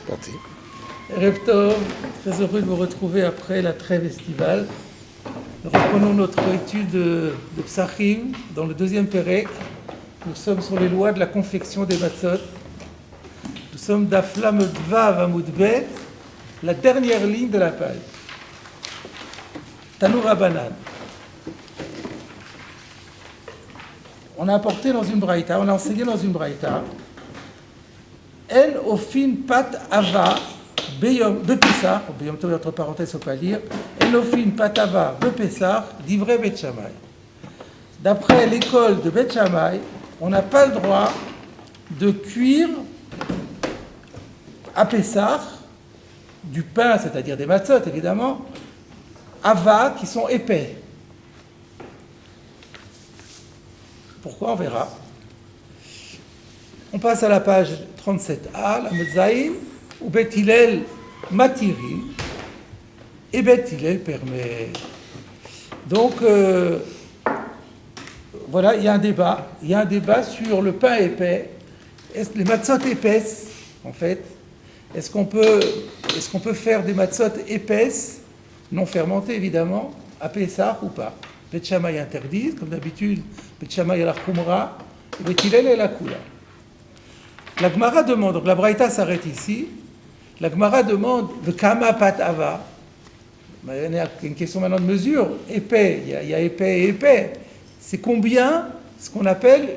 C'est parti. Erev Tov, très heureux de vous retrouver après la trêve estivale. Nous reprenons notre étude de Psachim dans le deuxième Pérec. Nous sommes sur les lois de la confection des matzot. Nous sommes d'Aflam Dvav Amud Bet, la dernière ligne de la page. Tanour Rabanan. On a apporté dans une braïta, on a enseigné dans une braïta. En ofin pat ava bepessar, beyom tov entre parenthèses, il ne faut pas lire. En ofin pat ava bepessar, d'ivrei Bet Shammai. D'après l'école de Bet Shammai, on n'a pas le droit de cuire à Pessah du pain, c'est-à-dire des matzot évidemment, ava qui sont épais. Pourquoi? On verra. On passe à la page 37a, la Mezzaïm, où Bet Hillel matiri et Bet Hillel permet. Donc, voilà, il y a un débat. Il y a un débat sur le pain épais. Les matzot épaisses, en fait, est-ce qu'on peut faire des matzot épaisses, non fermentées évidemment, à Pessah ou pas? Bet Shammai interdit, comme d'habitude, Bet Shammai à la Khumra, et Bet Hillel à la Kula. La Gemara demande, donc la Braïta s'arrête ici, la Gemara demande le Kama Pat Ava. Il y a une question maintenant de mesure, épais, il y a épais et épais. C'est combien ce qu'on appelle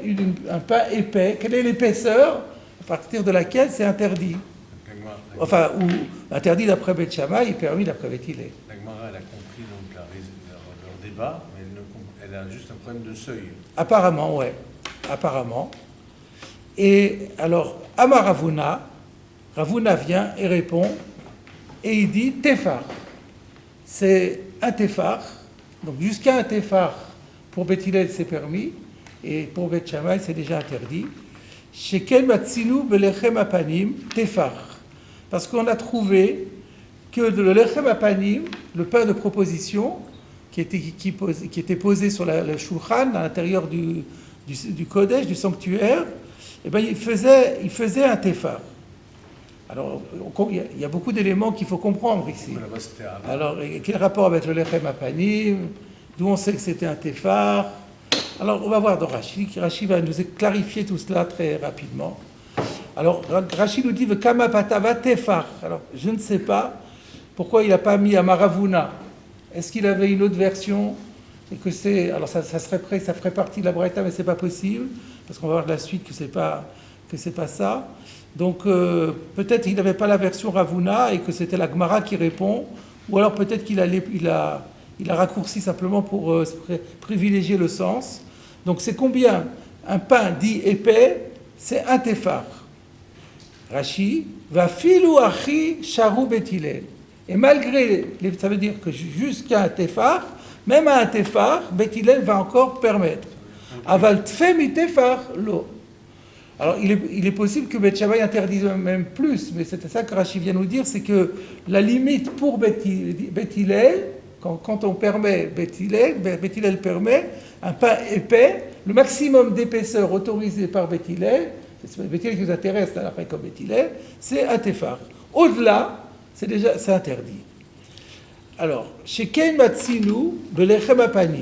un pain épais? Quelle est l'épaisseur à partir de laquelle c'est interdit? Enfin, ou interdit d'après Bet Shammai et permis d'après Bet Hillel. La Gemara, elle a compris donc leur débat, mais elle a juste un problème de seuil. Apparemment, ouais. Apparemment. Et alors, Amar Ravuna vient et répond, et il dit Tefar. C'est un Tefar, donc jusqu'à un Tefar, pour Bet Hillel c'est permis, et pour Bet Shammai c'est déjà interdit. Shekel matzinu belechem apanim Tefar. Parce qu'on a trouvé que le lechem apanim, le pain de proposition, qui était posé sur le shulchan, à l'intérieur du kodesh, du sanctuaire, eh bien, il faisait un tefar. Alors, il y a beaucoup d'éléments qu'il faut comprendre ici. Alors, quel rapport avec le lechem apanim? D'où on sait que c'était un tefar? Alors, on va voir dans Rashi. Rashi va nous clarifier tout cela très rapidement. Alors, Rashi nous dit « Kama patava tefar ». Alors, je ne sais pas pourquoi il n'a pas mis Amaravuna. Est-ce qu'il avait une autre version? Et que c'est, alors ça ferait partie de la Braïta, mais c'est pas possible, parce qu'on va voir de la suite que c'est pas ça. Donc peut-être qu'il n'avait pas la version Ravuna et que c'était la Gemara qui répond, ou alors peut-être qu'il a raccourci simplement pour privilégier le sens. Donc c'est combien un pain dit épais? C'est un tefar. Rashi va filu achi sharu Bet Hillel. Et malgré, ça veut dire que jusqu'à un tefar, même à un tefar, Bet Hillel va encore permettre. Aval tfemi tefar lo. Alors il est possible que Bet Shammai interdise même plus, mais c'est ça que Rashi vient nous dire, c'est que la limite pour Bet Hillel, quand on permet Bet Hillel permet un pain épais, le maximum d'épaisseur autorisé par Bet Hillel, c'est Bet Hillel qui nous intéresse, là, après comme Bet Hillel, c'est un tefar. Au-delà, c'est interdit. Alors, chez Ken Matsinu, le lechem apanim.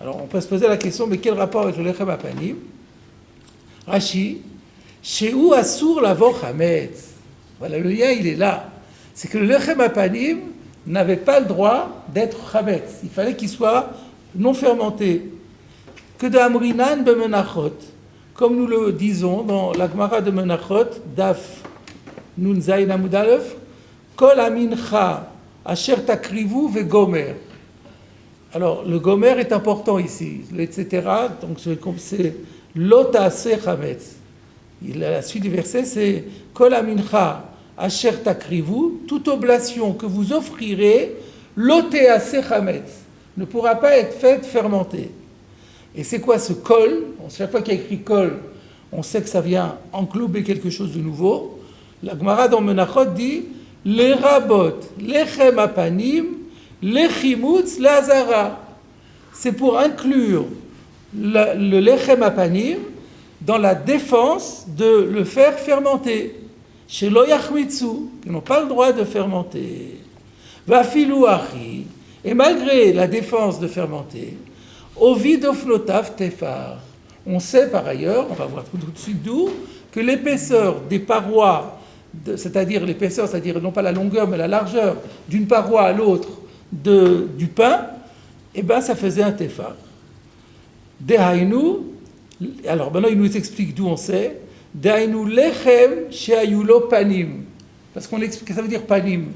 Alors, on peut se poser la question, mais quel rapport avec le lechem apanim? Rashi, chez où assour lavor chametz. Voilà, le lien, il est là. C'est que le lechem apanim n'avait pas le droit d'être chametz. Il fallait qu'il soit non fermenté. Que de amrinan bemenachot. Comme nous le disons dans la Gemara de Menachot, Daf Nun Zayin Amud Aleph, Kol amincha asher takrivu ve gomer. Alors, le gomer est important ici, etc. Donc, c'est lota se chametz. La suite du verset, c'est Kol amincha asher takrivu, toute oblation que vous offrirez, lotea se chametz, ne pourra pas être faite fermentée. Et c'est quoi ce kol? Chaque fois qu'il y a écrit kol, on sait que ça vient englober quelque chose de nouveau. La Gemara dans Menachot dit les rabot, lechem apanim, lechimutz, lazara. C'est pour inclure le lechem apanim dans la défense de le faire fermenter. shelo yachmitzu, qui n'ont pas le droit de fermenter. Vafilu achi, et malgré la défense de fermenter, ovid ofnotav tefar. On sait par ailleurs, on va voir tout de suite d'où, que l'épaisseur des parois, c'est-à-dire l'épaisseur, c'est-à-dire non pas la longueur mais la largeur d'une paroi à l'autre du pain, eh ben ça faisait un tefar. Dehainu, alors maintenant il nous explique d'où on sait. Dehainu lechem sheayulo panim, parce qu'on explique, ça veut dire panim.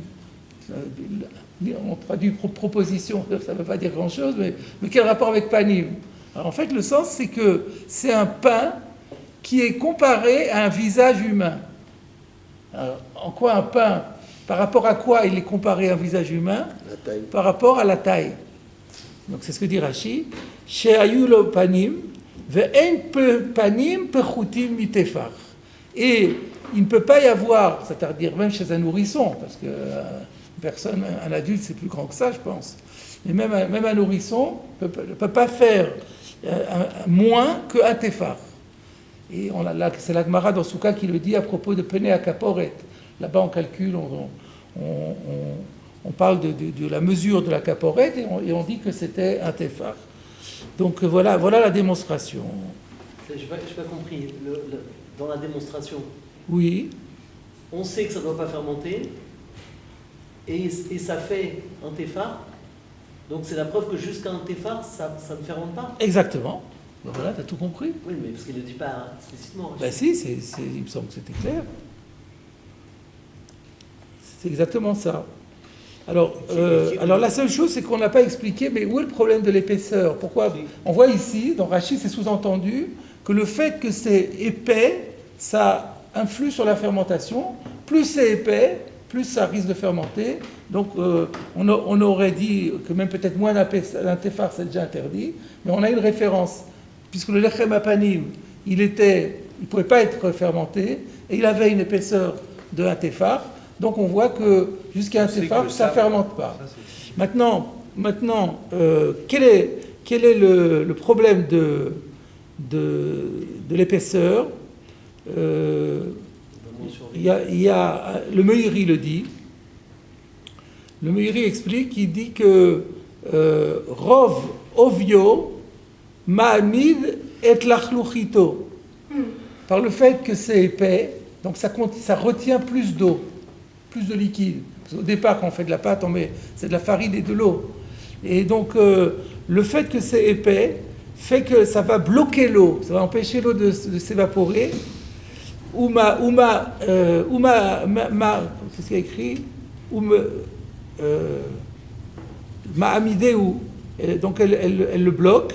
On traduit proposition, ça ne veut pas dire grand-chose, mais quel rapport avec panim? Alors en fait, le sens, c'est que c'est un pain qui est comparé à un visage humain. Alors, en quoi un pain, par rapport à quoi il est comparé à un visage humain? La taille. Par rapport à la taille. Donc c'est ce que dit Rashi. She'ayulo panim, ve'en panim pechutim mitefar. Et il ne peut pas y avoir, c'est-à-dire même chez un nourrisson, parce que un adulte c'est plus grand que ça, je pense. Mais même un nourrisson ne peut pas faire moins qu'un tefar. Et c'est la Gemara dans Souka qui le dit à propos de Penei HaKaporet. Là-bas on calcule, on parle de la mesure de la Kaporet et on dit que c'était un tefar. Donc voilà la démonstration. Je n'ai pas compris. Dans la démonstration, oui. On sait que ça ne doit pas fermenter et ça fait un tefar. Donc c'est la preuve que jusqu'à un tefar, ça ne fermente pas. Exactement. Ben voilà, tu as tout compris. Oui, mais parce qu'il ne le dit pas explicitement. Ben si, il me semble que c'était clair. C'est exactement ça. Alors la seule chose, c'est qu'on n'a pas expliqué, mais où est le problème de l'épaisseur? Pourquoi? On voit ici, dans Rashi, c'est sous-entendu que le fait que c'est épais, ça influe sur la fermentation. Plus c'est épais, plus ça risque de fermenter. Donc on aurait dit que même peut-être moins d'un tefar, c'est déjà interdit, mais on a une référence, puisque le lechem apanim, il ne pouvait pas être fermenté, et il avait une épaisseur de un tefar. Donc on voit que jusqu'à un tefar, ça ne fermente pas. Maintenant, quel est le problème de l'épaisseur? Il y a le Meiri le dit. Le Meiri explique, il dit que Rov Ovio Ma'amid et Lachluchito. Par le fait que c'est épais, donc ça retient plus d'eau, plus de liquide. Parce qu'au départ, quand on fait de la pâte, c'est de la farine et de l'eau. Et donc, le fait que c'est épais fait que ça va bloquer l'eau, ça va empêcher l'eau de s'évaporer. C'est ce qu'il y a écrit. Ma'amideu, donc elle le bloque.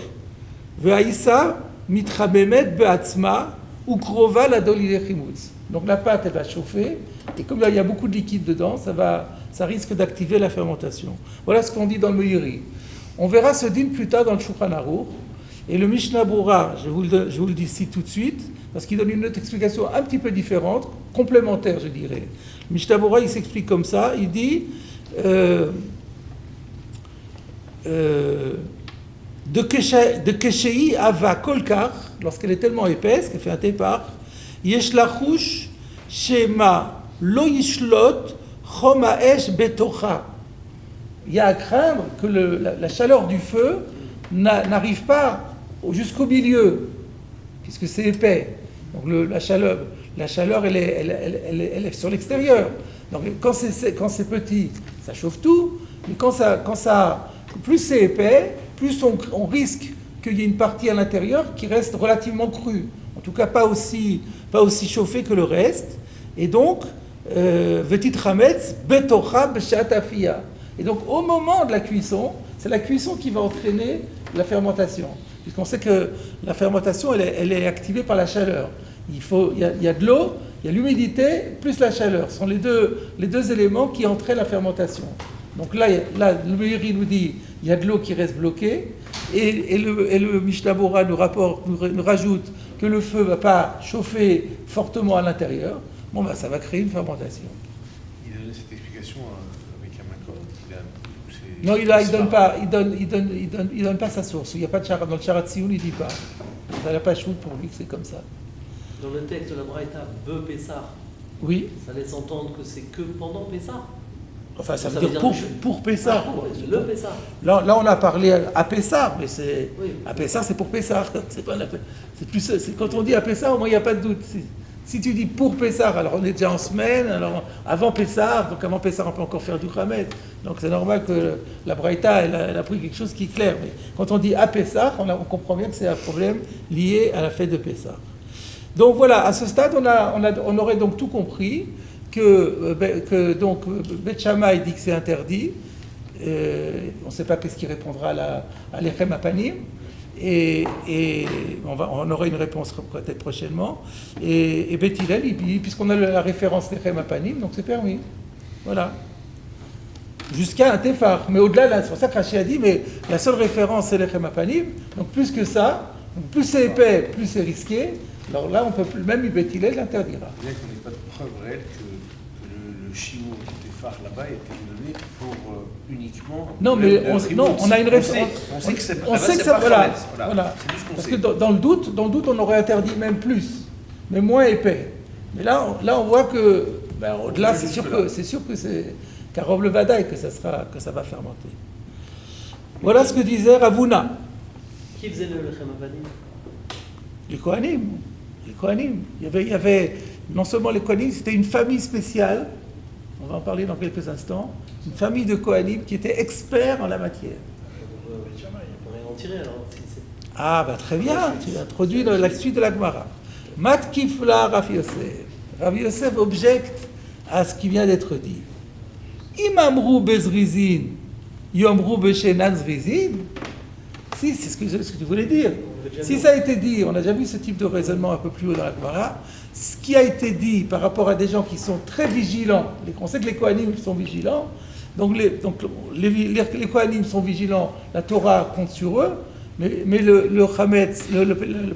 Ve'aïsa mitrabemet be'atzma ukrova la dolilechimutz. Donc la pâte, elle va chauffer, et comme il y a beaucoup de liquide dedans, ça risque d'activer la fermentation. Voilà ce qu'on dit dans le Meiri. On verra ce din plus tard dans le Shulchan Aruch. Et le Mishnah Berurah, je vous le dis ici tout de suite, parce qu'il donne une autre explication un petit peu différente, complémentaire, je dirais. Le Mishnah Berurah, il s'explique comme ça, il dit de Keshei Ava Kolkar, lorsqu'elle est tellement épaisse qu'elle fait un tefar, Yesh lachush shema lo yishlot chom ha'esh betocha. Il y a à craindre que la chaleur du feu n'arrive pas jusqu'au milieu, puisque c'est épais. Donc la chaleur elle est sur l'extérieur. Donc quand c'est petit, ça chauffe tout, mais plus c'est épais, plus on risque qu'il y ait une partie à l'intérieur qui reste relativement crue. En tout cas, pas aussi chauffée que le reste. Et donc, vetit chametz betocha b'shat afia. Et donc, au moment de la cuisson, c'est la cuisson qui va entraîner la fermentation. Puisqu'on sait que la fermentation, elle est activée par la chaleur. Il y a de l'eau, il y a l'humidité, plus la chaleur. Ce sont les deux éléments qui entraînent la fermentation. Donc là le Meiri nous dit il y a de l'eau qui reste bloquée, et le Mishnah Berurah nous rajoute que le feu ne va pas chauffer fortement à l'intérieur. Bon, ben, ça va créer une fermentation. Il a donné cette explication avec un macron. Non, il donne pas sa source. Il n'y a pas de chara. Dans le Sharat Tziyun, il ne dit pas. Il n'a pas choute pour lui que c'est comme ça. Dans le texte de la Braïta, Be Pessah, Oui. Ça laisse entendre que c'est que pendant Pessah. Enfin, ça Ça veut veut dire dire pour Pessah. Ah, le Pessah. Là, on a parlé à Pessah, mais c'est Oui. à Pessah, c'est pour Pessah. C'est plus, quand on dit à Pessah, au moins il n'y a pas de doute. Si tu dis pour Pessah, alors on est déjà en semaine, alors avant Pessah, donc avant Pessah on peut encore faire du Khamet. Donc c'est normal que la Braïta, elle a pris quelque chose qui est clair. Mais quand on dit à Pessah, on comprend bien que c'est un problème lié à la fête de Pessah. Donc voilà, à ce stade, on aurait donc tout compris que donc Beth Shammai dit que c'est interdit. On ne sait pas qu'est-ce qu'il répondra à l'Echem Apanim. Et on aura une réponse peut-être prochainement. Et Beth Hillel, puisqu'on a la référence l'Echem Apanim, donc c'est permis. Voilà. Jusqu'à un Tefar. Mais au-delà, là, c'est pour ça que Rashi a dit, mais la seule référence, c'est l'Echem Apanim. Donc plus que ça, plus c'est épais, plus c'est risqué. Alors là, on peut plus, même Beth Hillel l'interdira. Bien qu'on n'ait pas de preuve réelle que le chiour du Tefar là-bas ait été donné pour uniquement. Non, mais on a une référence. On sait que c'est on sait que pas voilà. C'est juste qu'on Parce sait. que dans le doute, on aurait interdit même plus, mais moins épais. Mais là, on voit que, au-delà, c'est sûr que c'est Karov le Vadaï que ça va fermenter. Voilà ce que disait Ravuna. Qui faisait le Lechem Avadim? Les Kohanim. Il y avait non seulement les Kohanim, c'était une famille spéciale. On va en parler dans quelques instants. Une famille de Kohanim qui était experts en la matière. On peut rien en tirer alors. Ah, très bien, tu as introduit la suite de la Gemara. Mat kifla Rav Yosef. Rav Yosef objecte à ce qui vient d'être dit. Imamrou bezrizin, yomrou beshenan zrizin. Si, c'est ce que tu voulais dire. Si ça a été dit, on a déjà vu ce type de raisonnement un peu plus haut dans la Gemara, ce qui a été dit par rapport à des gens qui sont très vigilants, on sait que les Kohanim sont vigilants, donc les Kohanim sont vigilants, la Torah compte sur eux, mais le Chametz,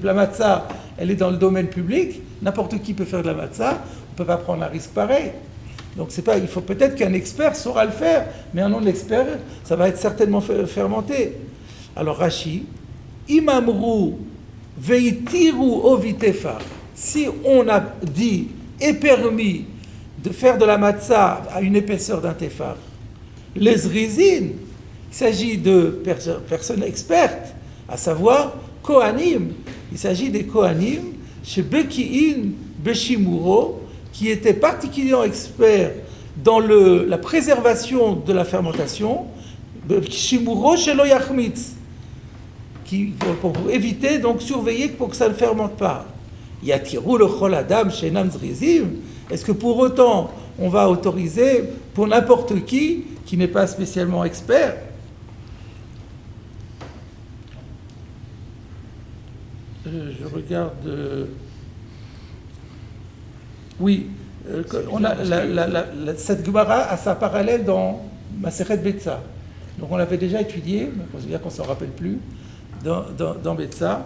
la matzah, elle est dans le domaine public, n'importe qui peut faire de la matzah, on ne peut pas prendre un risque pareil. Donc il faut peut-être qu'un expert saura le faire, mais un non-expert, ça va être certainement fermenté. Alors Rashi, Imamru veitiru ovitefar. Si on a dit et permis de faire de la matzah à une épaisseur d'un tefar, les zrizines, il s'agit de personnes expertes, à savoir Kohanim. Il s'agit des Kohanim chez Beki'in Beshimuro, qui étaient particulièrement experts dans la préservation de la fermentation, Beshimuro chez lo yachmitz, pour éviter, donc surveiller pour que ça ne fermente pas. Yatirou le chol adam chez nam zrizim. Est-ce que pour autant on va autoriser pour n'importe qui n'est pas spécialement expert? Je regarde. Oui, on a cette Gemara a sa parallèle dans Masechet Betsa. Donc on l'avait déjà étudié, mais on se dit qu'on ne s'en rappelle plus, dans Betsa.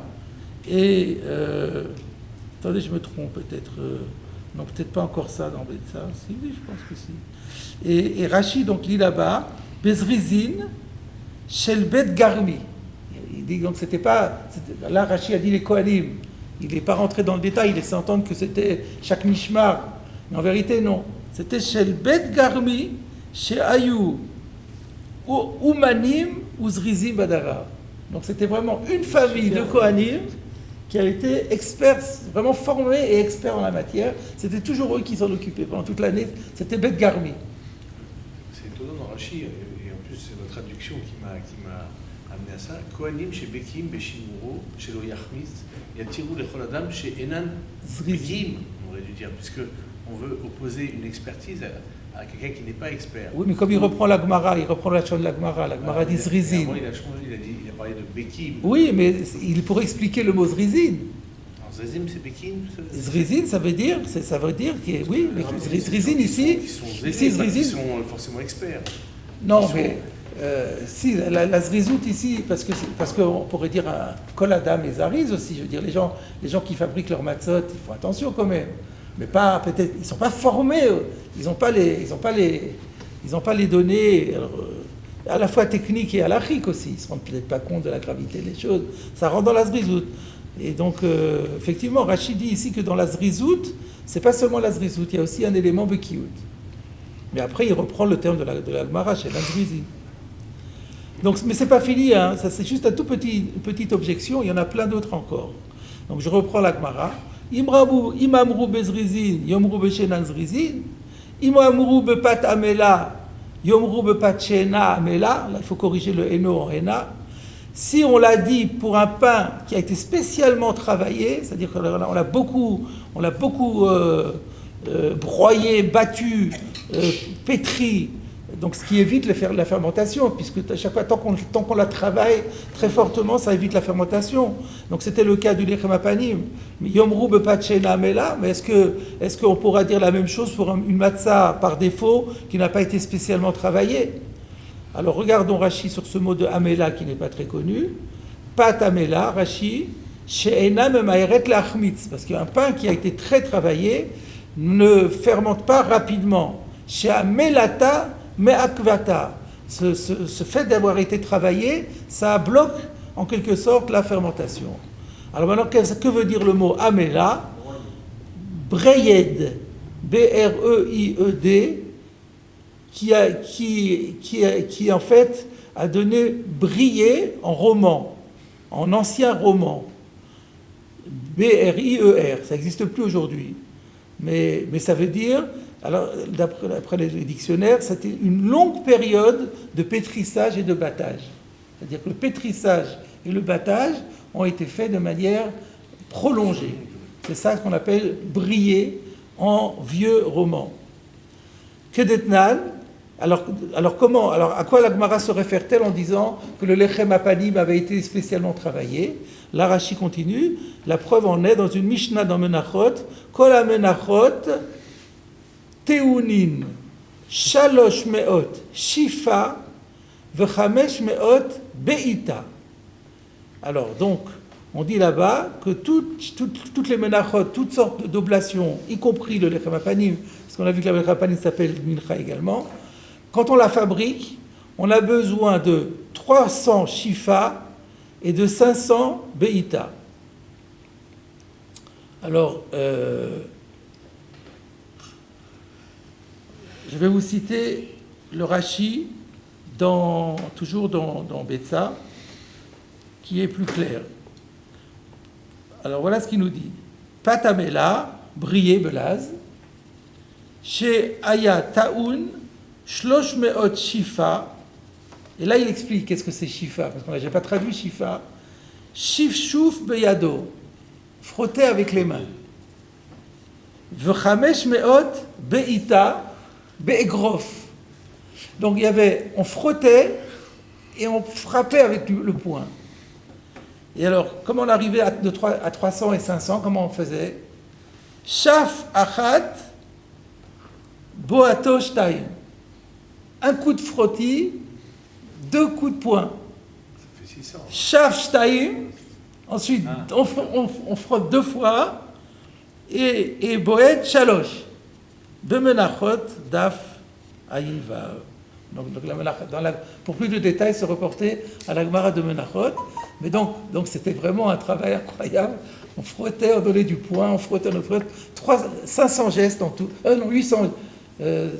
Et attendez, je me trompe peut-être. Non, peut-être pas encore ça dans Betsa. Si, oui, je pense que si. Et Rashi donc lit là-bas, Bezrizin, Shel Bet Garmi. Il dit donc c'était pas. Là, Rashi a dit les Kohanim. Il n'est pas rentré dans le détail, il laissait entendre que c'était chaque Mishmar. Mais en vérité, non. C'était Shel Bet Garmi, chez Ayou, Umanim, Uzrizim Badara. Donc c'était vraiment une famille de Kohanim qui a été experts, vraiment formés et experts en la matière. C'était toujours eux qui s'en occupaient pendant toute l'année. C'était Bet Garmi. C'est étonnant dans Rashi, et en plus c'est notre traduction qui m'a amené à ça. Kohanim chez Bekim, Beshimuro, chez Lo Yachmitz, Yatirou le Chol Adam chez Enan Zrizim, on aurait dû dire, puisque on veut opposer une expertise à quelqu'un qui n'est pas expert. Oui, mais comme il reprend la Gemara, il reprend la Gemara dit Zrizim. Il a changé, il a parlé de Bekim. Oui, mais il pourrait expliquer le mot Zrizim. Zrizim, c'est Bekim. Zrizin, ça veut dire que oui, mais Zrizin ici, qui sont forcément experts. Non, mais si la Zrizout ici, parce qu'on pourrait dire Kol Adam et Zariz aussi. Je veux dire, les gens qui fabriquent leurs matzot, ils font attention quand même. Mais pas peut-être, ils sont pas formés, ils n'ont pas les données à la fois techniques et halachiques aussi. Ils se rendent peut-être pas compte de la gravité des choses. Ça rentre dans la Zrizout. Et donc, effectivement, Rachid dit ici que dans la zrizout, c'est pas seulement la zrizout, il y a aussi un élément bekiout. Mais après, il reprend le terme de la Gemara chez la zrizi. Donc, mais c'est pas fini, hein, ça c'est juste une petite objection, il y en a plein d'autres encore. Donc je reprends la Gemara. Imamrou bezrizin, yomrou beshenan zrizin, imamrou bepat amela, yomrou bepat shena amela, là il faut corriger le eno en ena. Si on l'a dit pour un pain qui a été spécialement travaillé, c'est-à-dire qu'on l'a beaucoup broyé, battu, pétri, donc ce qui évite la fermentation, puisque à chaque fois, tant qu'on la travaille très fortement, ça évite la fermentation. Donc c'était le cas du lechem hapanim. Yomrou bepat shena amela, mais est-ce qu'on pourra dire la même chose pour une matzah par défaut qui n'a pas été spécialement travaillée? Alors regardons Rashi sur ce mot de amela qui n'est pas très connu. Pat amela, Rashi, she'ena memaeret lachmitz, parce qu'un pain qui a été très travaillé ne fermente pas rapidement. She'amelata me'akvata. Ce fait d'avoir été travaillé, ça bloque en quelque sorte la fermentation. Alors maintenant, que veut dire le mot amela? Breyed, B-R-E-I-E-D, qui en fait a donné briller en roman, en ancien roman. B-R-I-E-R, ça n'existe plus aujourd'hui. Mais ça veut dire, alors d'après les dictionnaires, c'était une longue période de pétrissage et de battage. C'est-à-dire que le pétrissage et le battage ont été faits de manière prolongée. C'est ça qu'on appelle briller en vieux roman. Kedetnan. Alors à quoi la Gemara se réfère-t-elle en disant que le lechem hapanim avait été spécialement travaillé? La Rashi continue, la preuve en est dans une Mishnah dans Menachot, Kol ha-menachot teunin shalosh meot shifa v'chamesh meot be'ita. Alors donc, on dit là-bas que toutes les menachot, toutes sortes d'oblations, y compris le lechem hapanim, parce qu'on a vu que le lechem hapanim s'appelle mincha également, quand on la fabrique, on a besoin de 300 shifa et de 500 beïta. Alors, je vais vous citer le Rashi, toujours dans Betsa, qui est plus clair. Alors voilà ce qu'il nous dit. Patamela, briller, belaz, chez Aya Taoun, Shlosh meot shifa, et là il explique qu'est-ce que c'est shifa, parce qu'on n'a pas traduit shifa. Shifshuf beyado, frotter avec les mains. V'chamesh meot beita be'egrof. Donc on frottait et on frappait avec le poing. Et alors, comment on arrivait à 300 et 500, comment on faisait? Shaf achat boato shtayim. Un coup de frottis, 2 coups de poing. Ça fait 600. Shaf shtaim. Ensuite, on frotte 2 fois. Et boet shalosh. Bemenachot daf ayin vav. Donc pour plus de détails, se reporter à la Gemara de Menachot. Mais donc c'était vraiment un travail incroyable. On frottait, on donnait du poing, on frottait, 500 gestes en tout. Non, 800.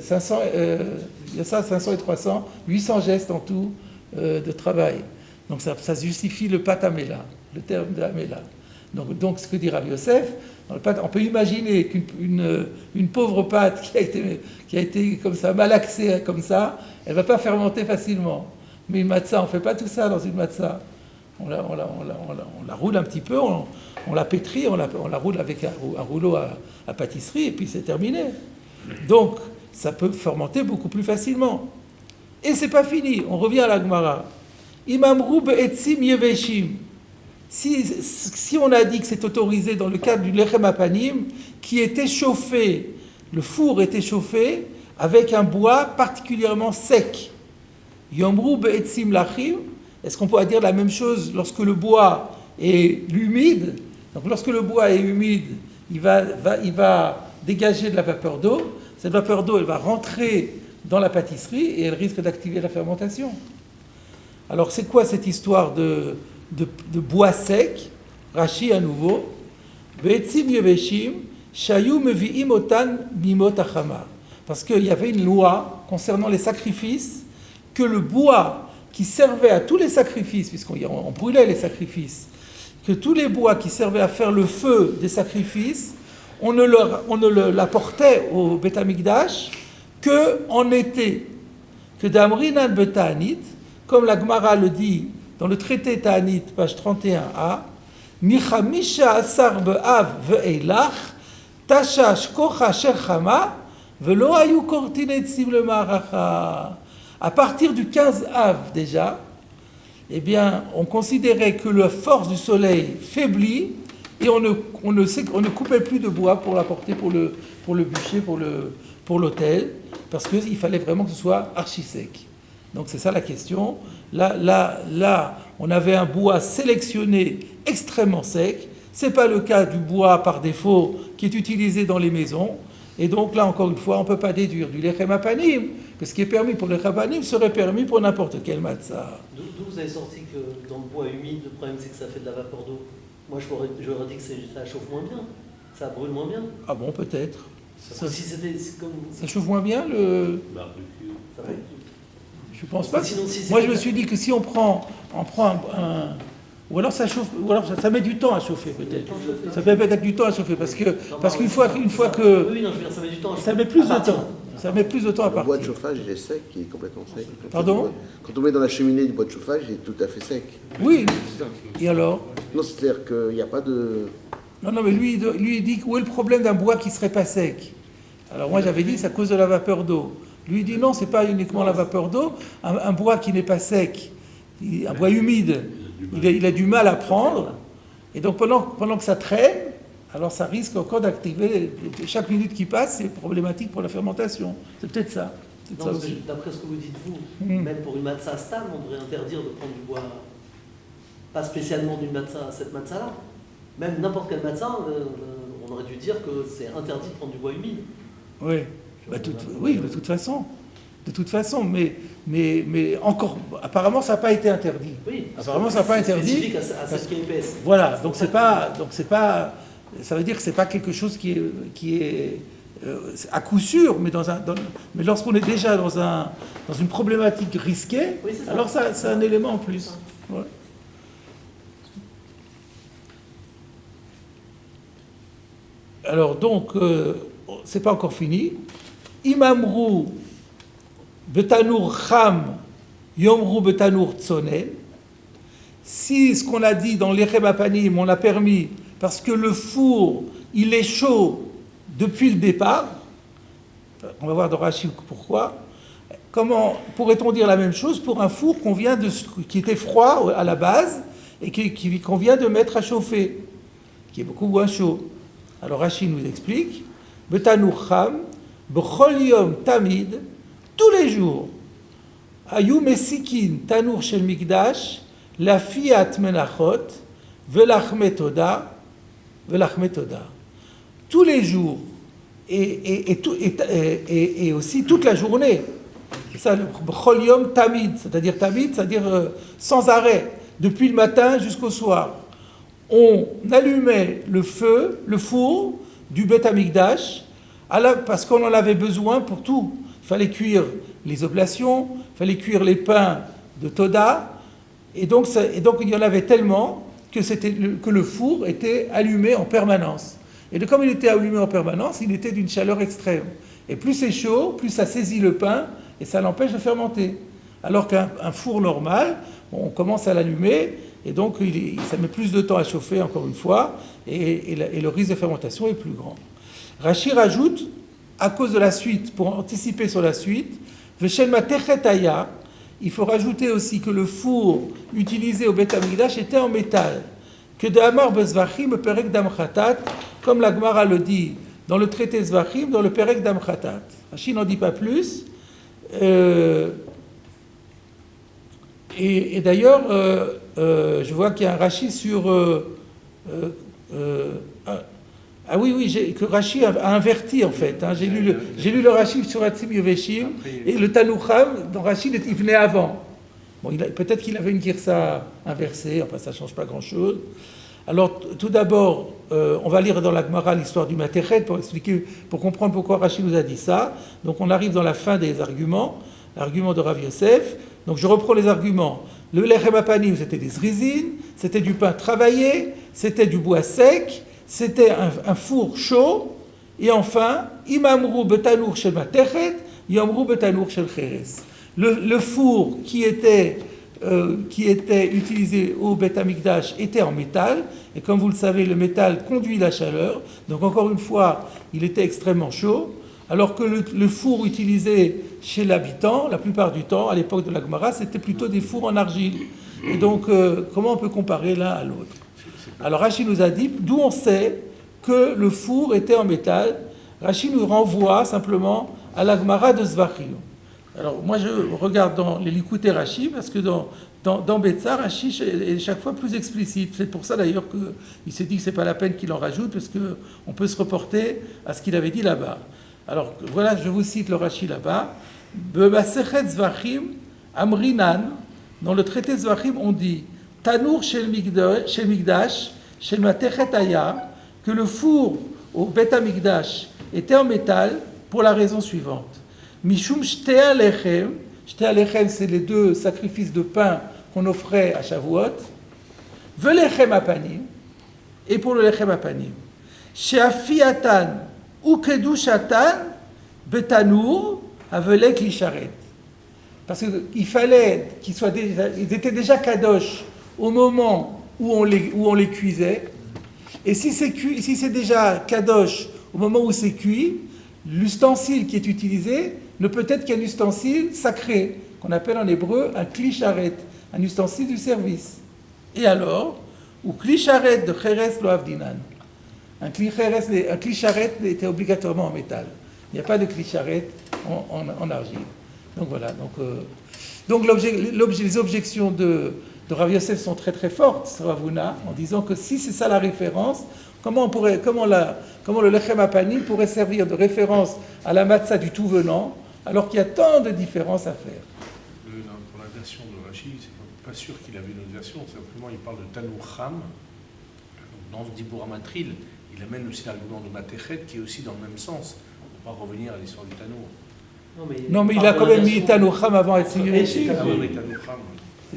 500, il y a ça, 500 et 300, 800 gestes en tout de travail. Donc ça justifie le pat amela, le terme de amela. Donc ce que dit Rav Yosef, on peut imaginer qu'une pauvre pâte qui a été comme ça, malaxée comme ça, elle ne va pas fermenter facilement. Mais une matzah, on ne fait pas tout ça dans une matzah. On la roule un petit peu, on la pétrit, on la roule avec un rouleau à pâtisserie et puis c'est terminé. Donc, ça peut fermenter beaucoup plus facilement. Et c'est pas fini, on revient à la Gemara. Imamrou be'etzim yeveshim. Si on a dit que c'est autorisé dans le cadre du lechem hapanim, qui était chauffé, le four était chauffé avec un bois particulièrement sec. Yomrou be'etzim lachim. Est-ce qu'on pourrait dire la même chose lorsque le bois est humide? Donc, lorsque le bois est humide, il va dégager de la vapeur d'eau. Cette vapeur d'eau, elle va rentrer dans la pâtisserie et elle risque d'activer la fermentation. Alors, c'est quoi cette histoire de bois sec? Rashi à nouveau, Be'etzim yeveshim, shayu mevi'im otan mimot achama. Parce qu'il y avait une loi concernant les sacrifices, que le bois qui servait à tous les sacrifices, puisqu'on brûlait les sacrifices, que tous les bois qui servaient à faire le feu des sacrifices, on ne l'apportait au Beth Amikdash qu'en été. Que d'Amrinan Beta'anit, comme la Gemara le dit dans le traité Ta'anit, page 31a, Michamisha asar be'av ve'eilach, tashash kocha sherchama, velo ayu kortinetzim le maracha. À partir du 15 Av déjà, eh bien, on considérait que la force du soleil faiblit et on ne coupait plus de bois pour l'apporter pour le bûcher, pour l'autel, parce qu'il fallait vraiment que ce soit archi sec. Donc c'est ça la question. Là, on avait un bois sélectionné extrêmement sec. Ce n'est pas le cas du bois par défaut qui est utilisé dans les maisons. Et donc là, encore une fois, on ne peut pas déduire du lechem apanim, que ce qui est permis pour le lechem apanim serait permis pour n'importe quel matzah. D'où vous avez sorti que dans le bois humide, le problème c'est que ça fait de la vapeur d'eau? Moi j'aurais dit que ça chauffe moins bien, ça brûle moins bien. Ah bon, peut-être. Si c'était comme... Ça chauffe moins bien le... Ça va. Je pense pas. Sinon, moi je me suis dit que si on prend un... Ou alors ça chauffe, ou alors ça met du temps à chauffer peut-être. Ça met peut-être du temps à chauffer parce qu'une fois que oui, non, je veux dire, ça met du temps. Ça met plus de temps. Ça met plus de temps à partir. Le bois de chauffage, il est sec, il est complètement sec. Pardon ? Quand on met dans la cheminée du bois de chauffage, il est tout à fait sec. Oui. Et alors ? Non, c'est-à-dire qu'il n'y a pas de... Non, mais lui il dit où est le problème d'un bois qui serait pas sec ? Alors moi j'avais dit c'est à cause de la vapeur d'eau. Lui il dit non, c'est pas uniquement la vapeur d'eau. Un bois qui n'est pas sec, un bois humide, il a du mal à prendre. Et donc pendant que ça traîne, alors ça risque encore d'activer, chaque minute qui passe, c'est problématique pour la fermentation. C'est peut-être ça. Non, parce que d'après ce que vous dites vous, même pour une matzah stable, on devrait interdire de prendre du bois, pas spécialement d'une matzah à cette matzah-là. Même n'importe quelle matzah, on aurait dû dire que c'est interdit de prendre du bois humide. Oui, oui, de toute façon. De toute façon, mais encore, apparemment, ça n'a pas été interdit. Oui, apparemment, ça n'a pas interdit. C'est spécifique à celle qui est épaisse. Voilà, donc c'est pas, ça veut dire que c'est pas quelque chose qui est à coup sûr, mais lorsqu'on est déjà dans une problématique risquée, oui, alors c'est un élément en plus. Ouais. Alors donc, c'est pas encore fini. Imamrou betanour cham yomrou betanour tsonen. Si ce qu'on a dit dans l'Echem Apanim, on l'a permis parce que le four, il est chaud depuis le départ, on va voir dans Rashi pourquoi. Comment pourrait-on dire la même chose pour un four qui était froid à la base et qu'on vient de mettre à chauffer, qui est beaucoup moins chaud? Alors Rashi nous explique, betanour cham b'chol yom tamid, tous les jours, ayu mesikin tanour shel mikdash, la fiat menachot, velachmetoda. Tous les jours et aussi toute la journée. C'est ça, le b'chol yom tamid, c'est-à-dire sans arrêt, depuis le matin jusqu'au soir. On allumait le four du Beth Amikdash, parce qu'on en avait besoin pour tout. Il fallait cuire les oblations, il fallait cuire les pains de Toda, et donc il y en avait tellement que le four était allumé en permanence. Et comme il était allumé en permanence, il était d'une chaleur extrême. Et plus c'est chaud, plus ça saisit le pain, et ça l'empêche de fermenter. Alors qu'un four normal, on commence à l'allumer, et donc ça met plus de temps à chauffer, encore une fois, et le risque de fermentation est plus grand. Rashi rajoute, à cause de la suite, pour anticiper sur la suite, il faut rajouter aussi que le four utilisé au Beth Amikdash était en métal, que de Amar Bezvachim, le Perek d'Amchatat, comme la Gemara le dit dans le traité Zvachim, dans le Perek d'Amchatat. Rashi n'en dit pas plus. Et d'ailleurs, je vois qu'il y a un Rashi sur... que Rashi a inverti en fait. Hein. J'ai lu le Rashi sur Atzim Yoveshim, et le Tanoucham, dans Rashi, il venait avant. Bon, peut-être qu'il avait une girsa inversée, enfin ça ne change pas grand-chose. Alors, tout d'abord, on va lire dans la Gemara l'histoire du Matechet pour comprendre pourquoi Rashi nous a dit ça. Donc, on arrive dans la fin des arguments, l'argument de Rav Yosef. Donc, je reprends les arguments. Le lechem apanim, c'était des zrizines, c'était du pain travaillé, c'était du bois sec, c'était un four chaud, et enfin, imamrou betanour shel matechet, yamrou betanour shel cheres. Le four qui était utilisé au Beth Amikdash était en métal, et comme vous le savez, le métal conduit la chaleur, donc encore une fois, il était extrêmement chaud, alors que le four utilisé chez l'habitant, la plupart du temps, à l'époque de la Gemara, c'était plutôt des fours en argile. Et donc, comment on peut comparer l'un à l'autre? Alors Rashi nous a dit, d'où on sait que le four était en métal. Rashi nous renvoie simplement à la Gemara de Zvachim. Alors moi je regarde dans les Likutei Rashi, parce que dans Betsa, Rashi est chaque fois plus explicite. C'est pour ça d'ailleurs qu'il s'est dit que ce n'est pas la peine qu'il en rajoute, parce qu'on peut se reporter à ce qu'il avait dit là-bas. Alors voilà, je vous cite le Rashi là-bas. B'masechet Zvachim Amrinan, dans le traité Zvachim, on dit Tanour shel Migdash, shel Matechet Aya, que le four au Beth Amikdash était en métal pour la raison suivante. Mishum Shtei Alechem, Shtei Alechem, c'est les deux sacrifices de pain qu'on offrait à Shavuot, Velechem Apanim, et pour le Lechem Apanim. Sheafiatan ou Kedushatan Betanour Avelek Lisharet. Parce qu'il fallait ils étaient déjà kadosh au moment où on les cuisait. Et si c'est déjà kadosh au moment où c'est cuit, l'ustensile qui est utilisé ne peut être qu'un ustensile sacré, qu'on appelle en hébreu un kli sharet, un ustensile du service. Et alors, ou kli sharet de cheres lo avdinan. Un kli sharet était obligatoirement en métal. Il n'y a pas de kli sharet en argile. Donc voilà. Donc les objections de Rav Yosef sont très très fortes sur Ravuna, en disant que si c'est ça la référence, comment le lechem apanim pourrait servir de référence à la matzah du tout venant, alors qu'il y a tant de différences à faire. Pour la version de Rashi, c'est pas sûr qu'il avait une autre version, simplement il parle de Tanour Ham. Dans Dibur Amatril, il amène aussi l'argument de Matechet qui est aussi dans le même sens. On va revenir à l'histoire du Tanour. Non, mais il a quand même mis Tanour Ham avant être signé. C'est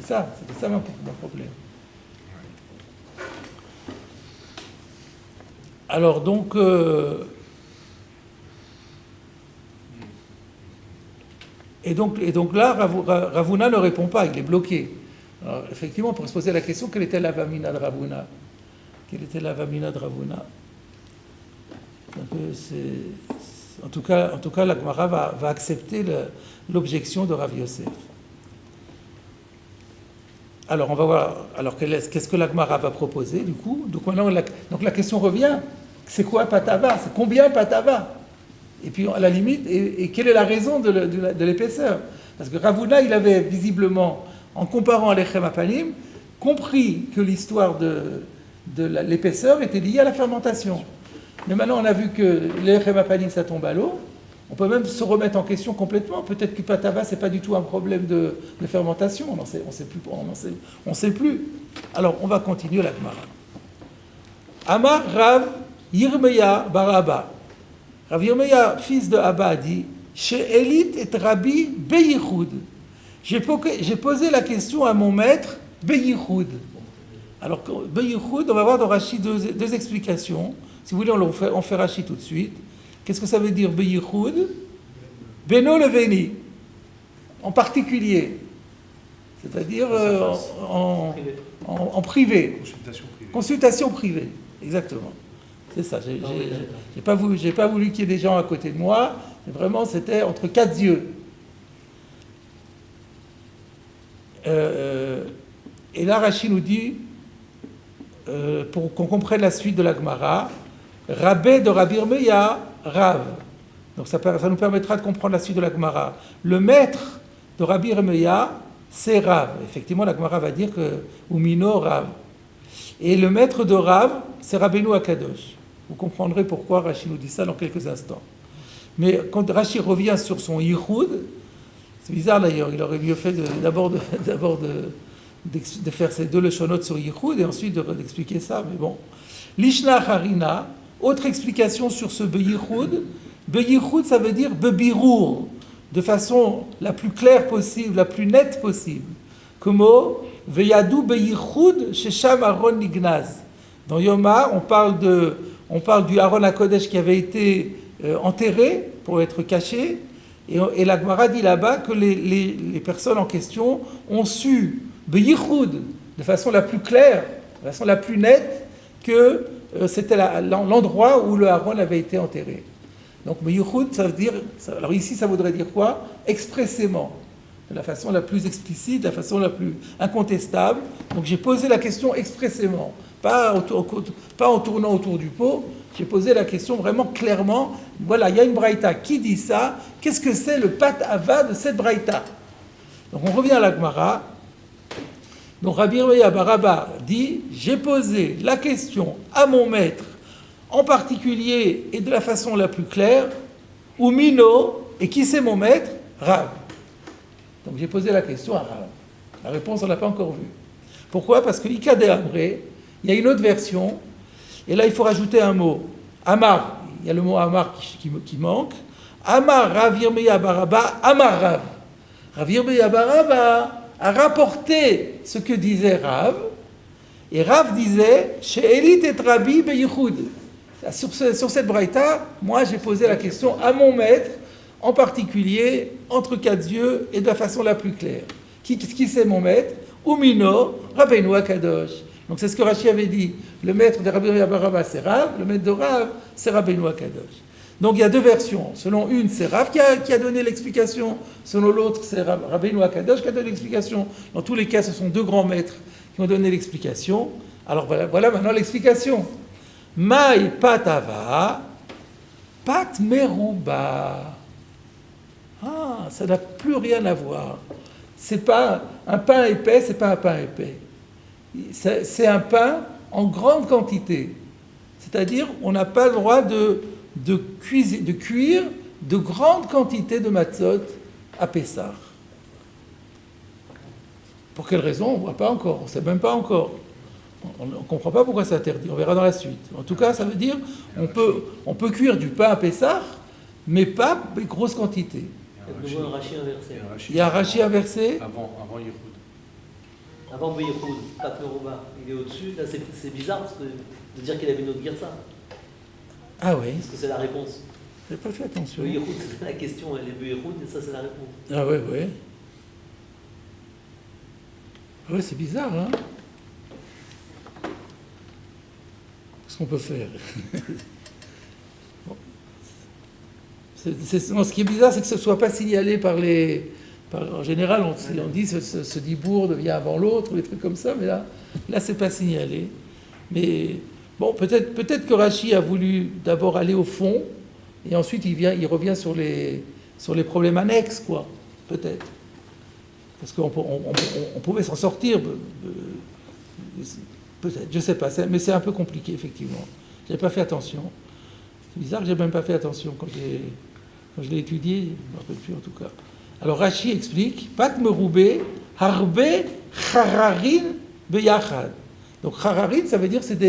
ça, c'était ça mon problème. Alors donc, et donc là, Ravuna ne répond pas, il est bloqué. Alors effectivement, on pourrait se poser la question, quelle était la vamina de Ravuna? Donc, en tout cas, la Gemara va accepter l'objection de Rav Yosef. Alors on va voir. Alors qu'est-ce que la Gemara va proposer du coup? Donc maintenant, la question revient. C'est quoi patava? C'est combien patava? Et puis à la limite, et quelle est la raison de l'épaisseur? Parce que Ravuna, il avait visiblement, en comparant à l'Echem Apanim, compris que l'histoire de l'épaisseur était liée à la fermentation. Mais maintenant, on a vu que l'Echem Apanim, ça tombe à l'eau. On peut même se remettre en question complètement. Peut-être que patava, c'est pas du tout un problème de fermentation. On sait plus. Alors, on va continuer la Gemara. Amar Rav Yirmeya bar Abba. Rav Yirmeya, fils de Abba, a dit She'elit et Rabbi beyichud. J'ai posé la question à mon maître beyichud. Alors, beyichud, on va voir dans Rashi deux explications. Si vous voulez, on fait Rashi tout de suite. Qu'est-ce que ça veut dire beyichud? Beno leveni, en particulier, c'est-à-dire en privé. Consultation privée, exactement. C'est ça. J'ai pas voulu qu'il y ait des gens à côté de moi. Mais vraiment, c'était entre quatre yeux. Et là, Rashi nous dit, pour qu'on comprenne la suite de la Gemara, Rabbe de Rabbi Yirmeya, Rav. Donc ça nous permettra de comprendre la suite de la Gemara. Le maître de Rabbi Yirmeya, c'est Rav. Effectivement, la Gemara va dire que Umino Rav. Et le maître de Rav, c'est Rabbeinu Akadosh. Vous comprendrez pourquoi Rashi nous dit ça dans quelques instants. Mais quand Rashi revient sur son Yichud, c'est bizarre d'ailleurs, il aurait mieux fait d'abord de faire ces deux leshonot sur Yichud et ensuite d'expliquer ça, mais bon. Lishna Harina, autre explication sur ce Beyichud. Beyichud, ça veut dire Bebirour, de façon la plus claire possible, la plus nette possible. Como Veyadou Beyichud Shesham Aaron Nignaz. Dans Yoma, on parle du Aaron HaKodesh qui avait été enterré pour être caché. Et la Gemara dit là-bas que les personnes en question ont su, Beyichud, de façon la plus claire, de façon la plus nette, que c'était l'endroit où le Aaron avait été enterré. Donc Beyichud, ça veut dire, alors ici ça voudrait dire quoi? Expressément, de la façon la plus explicite, de la façon la plus incontestable. Donc j'ai posé la question expressément, pas en tournant autour du pot. J'ai posé la question vraiment clairement. Voilà, il y a une braïta qui dit ça. Qu'est-ce que c'est le pat ava de cette braïta? Donc on revient à la Gemara. Donc Rabbi Meir bar Abba dit, j'ai posé la question à mon maître, en particulier et de la façon la plus claire, ou Mino, et qui c'est mon maître? Rav. Donc j'ai posé la question à Rav. La réponse, on l'a pas encore vue. Pourquoi? Parce que Ikade Amré, il y a une autre version. Et là, il faut rajouter un mot. Amar, il y a le mot Amar qui manque. Amar Rav Yirmeya bar Abba, Amar Rav. Rav Yirmeya bar Abba a rapporté ce que disait Rav. Et Rav disait, chez Elit et Rabbi Beyichud. Sur cette braïta, moi j'ai posé la question à mon maître, en particulier entre quatre yeux et de la façon la plus claire. Qui c'est mon maître? Umino, Rabbeinu HaKadosh. Donc c'est ce que Rashi avait dit. Le maître de Rabbi bar Abba, c'est Rav. Le maître de Rav, c'est Rabbeinu HaKadosh. Donc il y a deux versions. Selon une, c'est Rav qui a donné l'explication. Selon l'autre, c'est Rabbeinu HaKadosh qui a donné l'explication. Dans tous les cas, ce sont deux grands maîtres qui ont donné l'explication. Alors voilà maintenant l'explication. Maï patava, pat meruba. Ah, ça n'a plus rien à voir. C'est pas un pain épais, c'est pas un pain épais. C'est un pain en grande quantité. C'est-à-dire, on n'a pas le droit de cuire de grandes quantités de matzot à Pessah. Pour quelle raison? On ne voit pas encore, on ne sait même pas encore. On ne comprend pas pourquoi c'est interdit, on verra dans la suite. En tout cas, ça veut dire on peut cuire du pain à Pessah, mais pas de grosses quantités. Il y a un rachis inversé. Il y a un rachis inversé. Avant Yichud. Avant Beyichud, Pat Meruba, il est au-dessus. Là, c'est bizarre de dire qu'il avait une autre guerre. Ah oui. Parce que c'est la réponse. Je n'ai pas fait attention. Beyichud, c'est la question, elle est Beyichud, et ça, c'est la réponse. Ah oui, oui. Oui, c'est bizarre, hein? Qu'est-ce qu'on peut faire? Bon. Ce qui est bizarre, c'est que ce ne soit pas signalé par les... En général, on dit ce dibourg devient avant l'autre, des trucs comme ça, mais là c'est pas signalé. Mais bon, peut-être que Rashi a voulu d'abord aller au fond, et ensuite il revient sur les problèmes annexes, quoi. Peut-être. Parce qu'on pouvait s'en sortir, peut-être, je sais pas, mais c'est un peu compliqué, effectivement. J'ai pas fait attention. C'est bizarre que j'ai même pas fait attention quand je l'ai étudié, je ne me rappelle plus en tout cas. Alors Rashi explique, Pat meroubé, harbe chararin beyachad. Donc chararin, ça veut dire c'est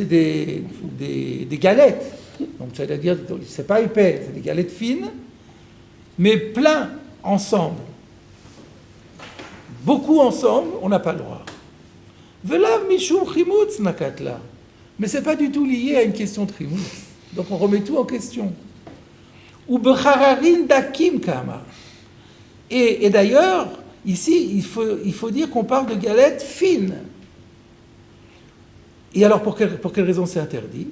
des galettes. Donc ça veut dire c'est pas épais, c'est des galettes fines, mais plein ensemble. Beaucoup ensemble, on n'a pas le droit. Velav mishum chimutz nakatla. Mais c'est pas du tout lié à une question de chimutz. Donc on remet tout en question. Ou bechararin dakim kama. Et d'ailleurs, ici, il faut dire qu'on parle de galettes fines. Et alors, pour quelle raison c'est interdit?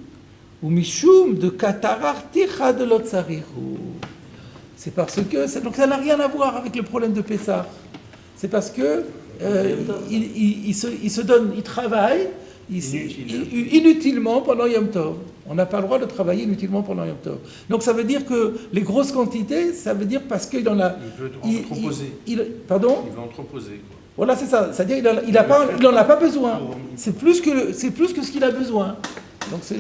Ou mishum de katararticha de lotsarihu. C'est parce que... Donc ça n'a rien à voir avec le problème de Pessah. C'est parce que il se donne, il travaille inutilement pendant Yom Tov. On n'a pas le droit de travailler inutilement pendant Yom Tov. Donc ça veut dire que les grosses quantités, ça veut dire parce qu'il en a... Il veut entreposer. Pardon? Il veut entreposer, quoi. Voilà, c'est ça. C'est-à-dire qu'il n'en a pas besoin. C'est plus que ce qu'il a besoin. Donc c'est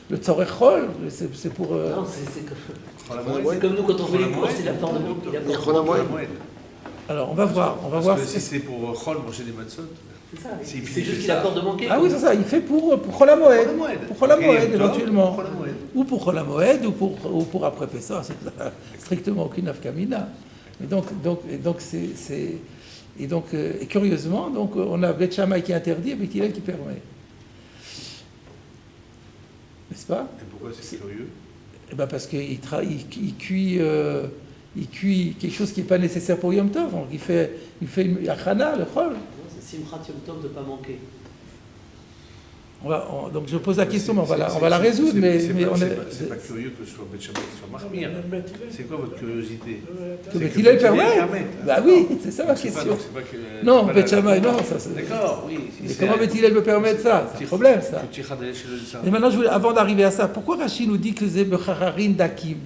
le tzorechol, c'est pour... Non, c'est comme nous quand on fait les courses, il apporte de l'eau. Alors, on va voir. Parce que si c'est pour Chol manger des matzot, C'est ça. S'il C'est finit juste que qu'il a ça. peur de manquer. Ah oui, c'est ça. Il fait pour Chol HaMoed. Pour Chol HaMoed, Ok, éventuellement. Chol HaMoed. Ou pour Chol HaMoed, ou pour après Pessah. C'est strictement aucune afkamina. Et donc, et curieusement, donc, on a Beth Shammai qui interdit et Beth Hillel qui permet. N'est-ce pas? Et pourquoi c'est curieux? Eh ben parce qu'il cuit quelque chose qui n'est pas nécessaire pour Yom Tov. Donc il fait une achana, le chol. C'est Simchat Yom Tov de ne pas manquer. Donc je pose la question, mais on va la résoudre. C'est pas curieux que ce soit Beth Shammai qui soit marmire. C'est quoi votre curiosité? Que Beth Hillel permet? Bah oui, c'est ça ma question. Non, Beth Shammai, non. D'accord, oui. Mais comment Beth Hillel me permettre ça? C'est un problème, ça. Et maintenant, avant d'arriver à ça, pourquoi Rashi nous dit que c'est Bechararin d'Akim?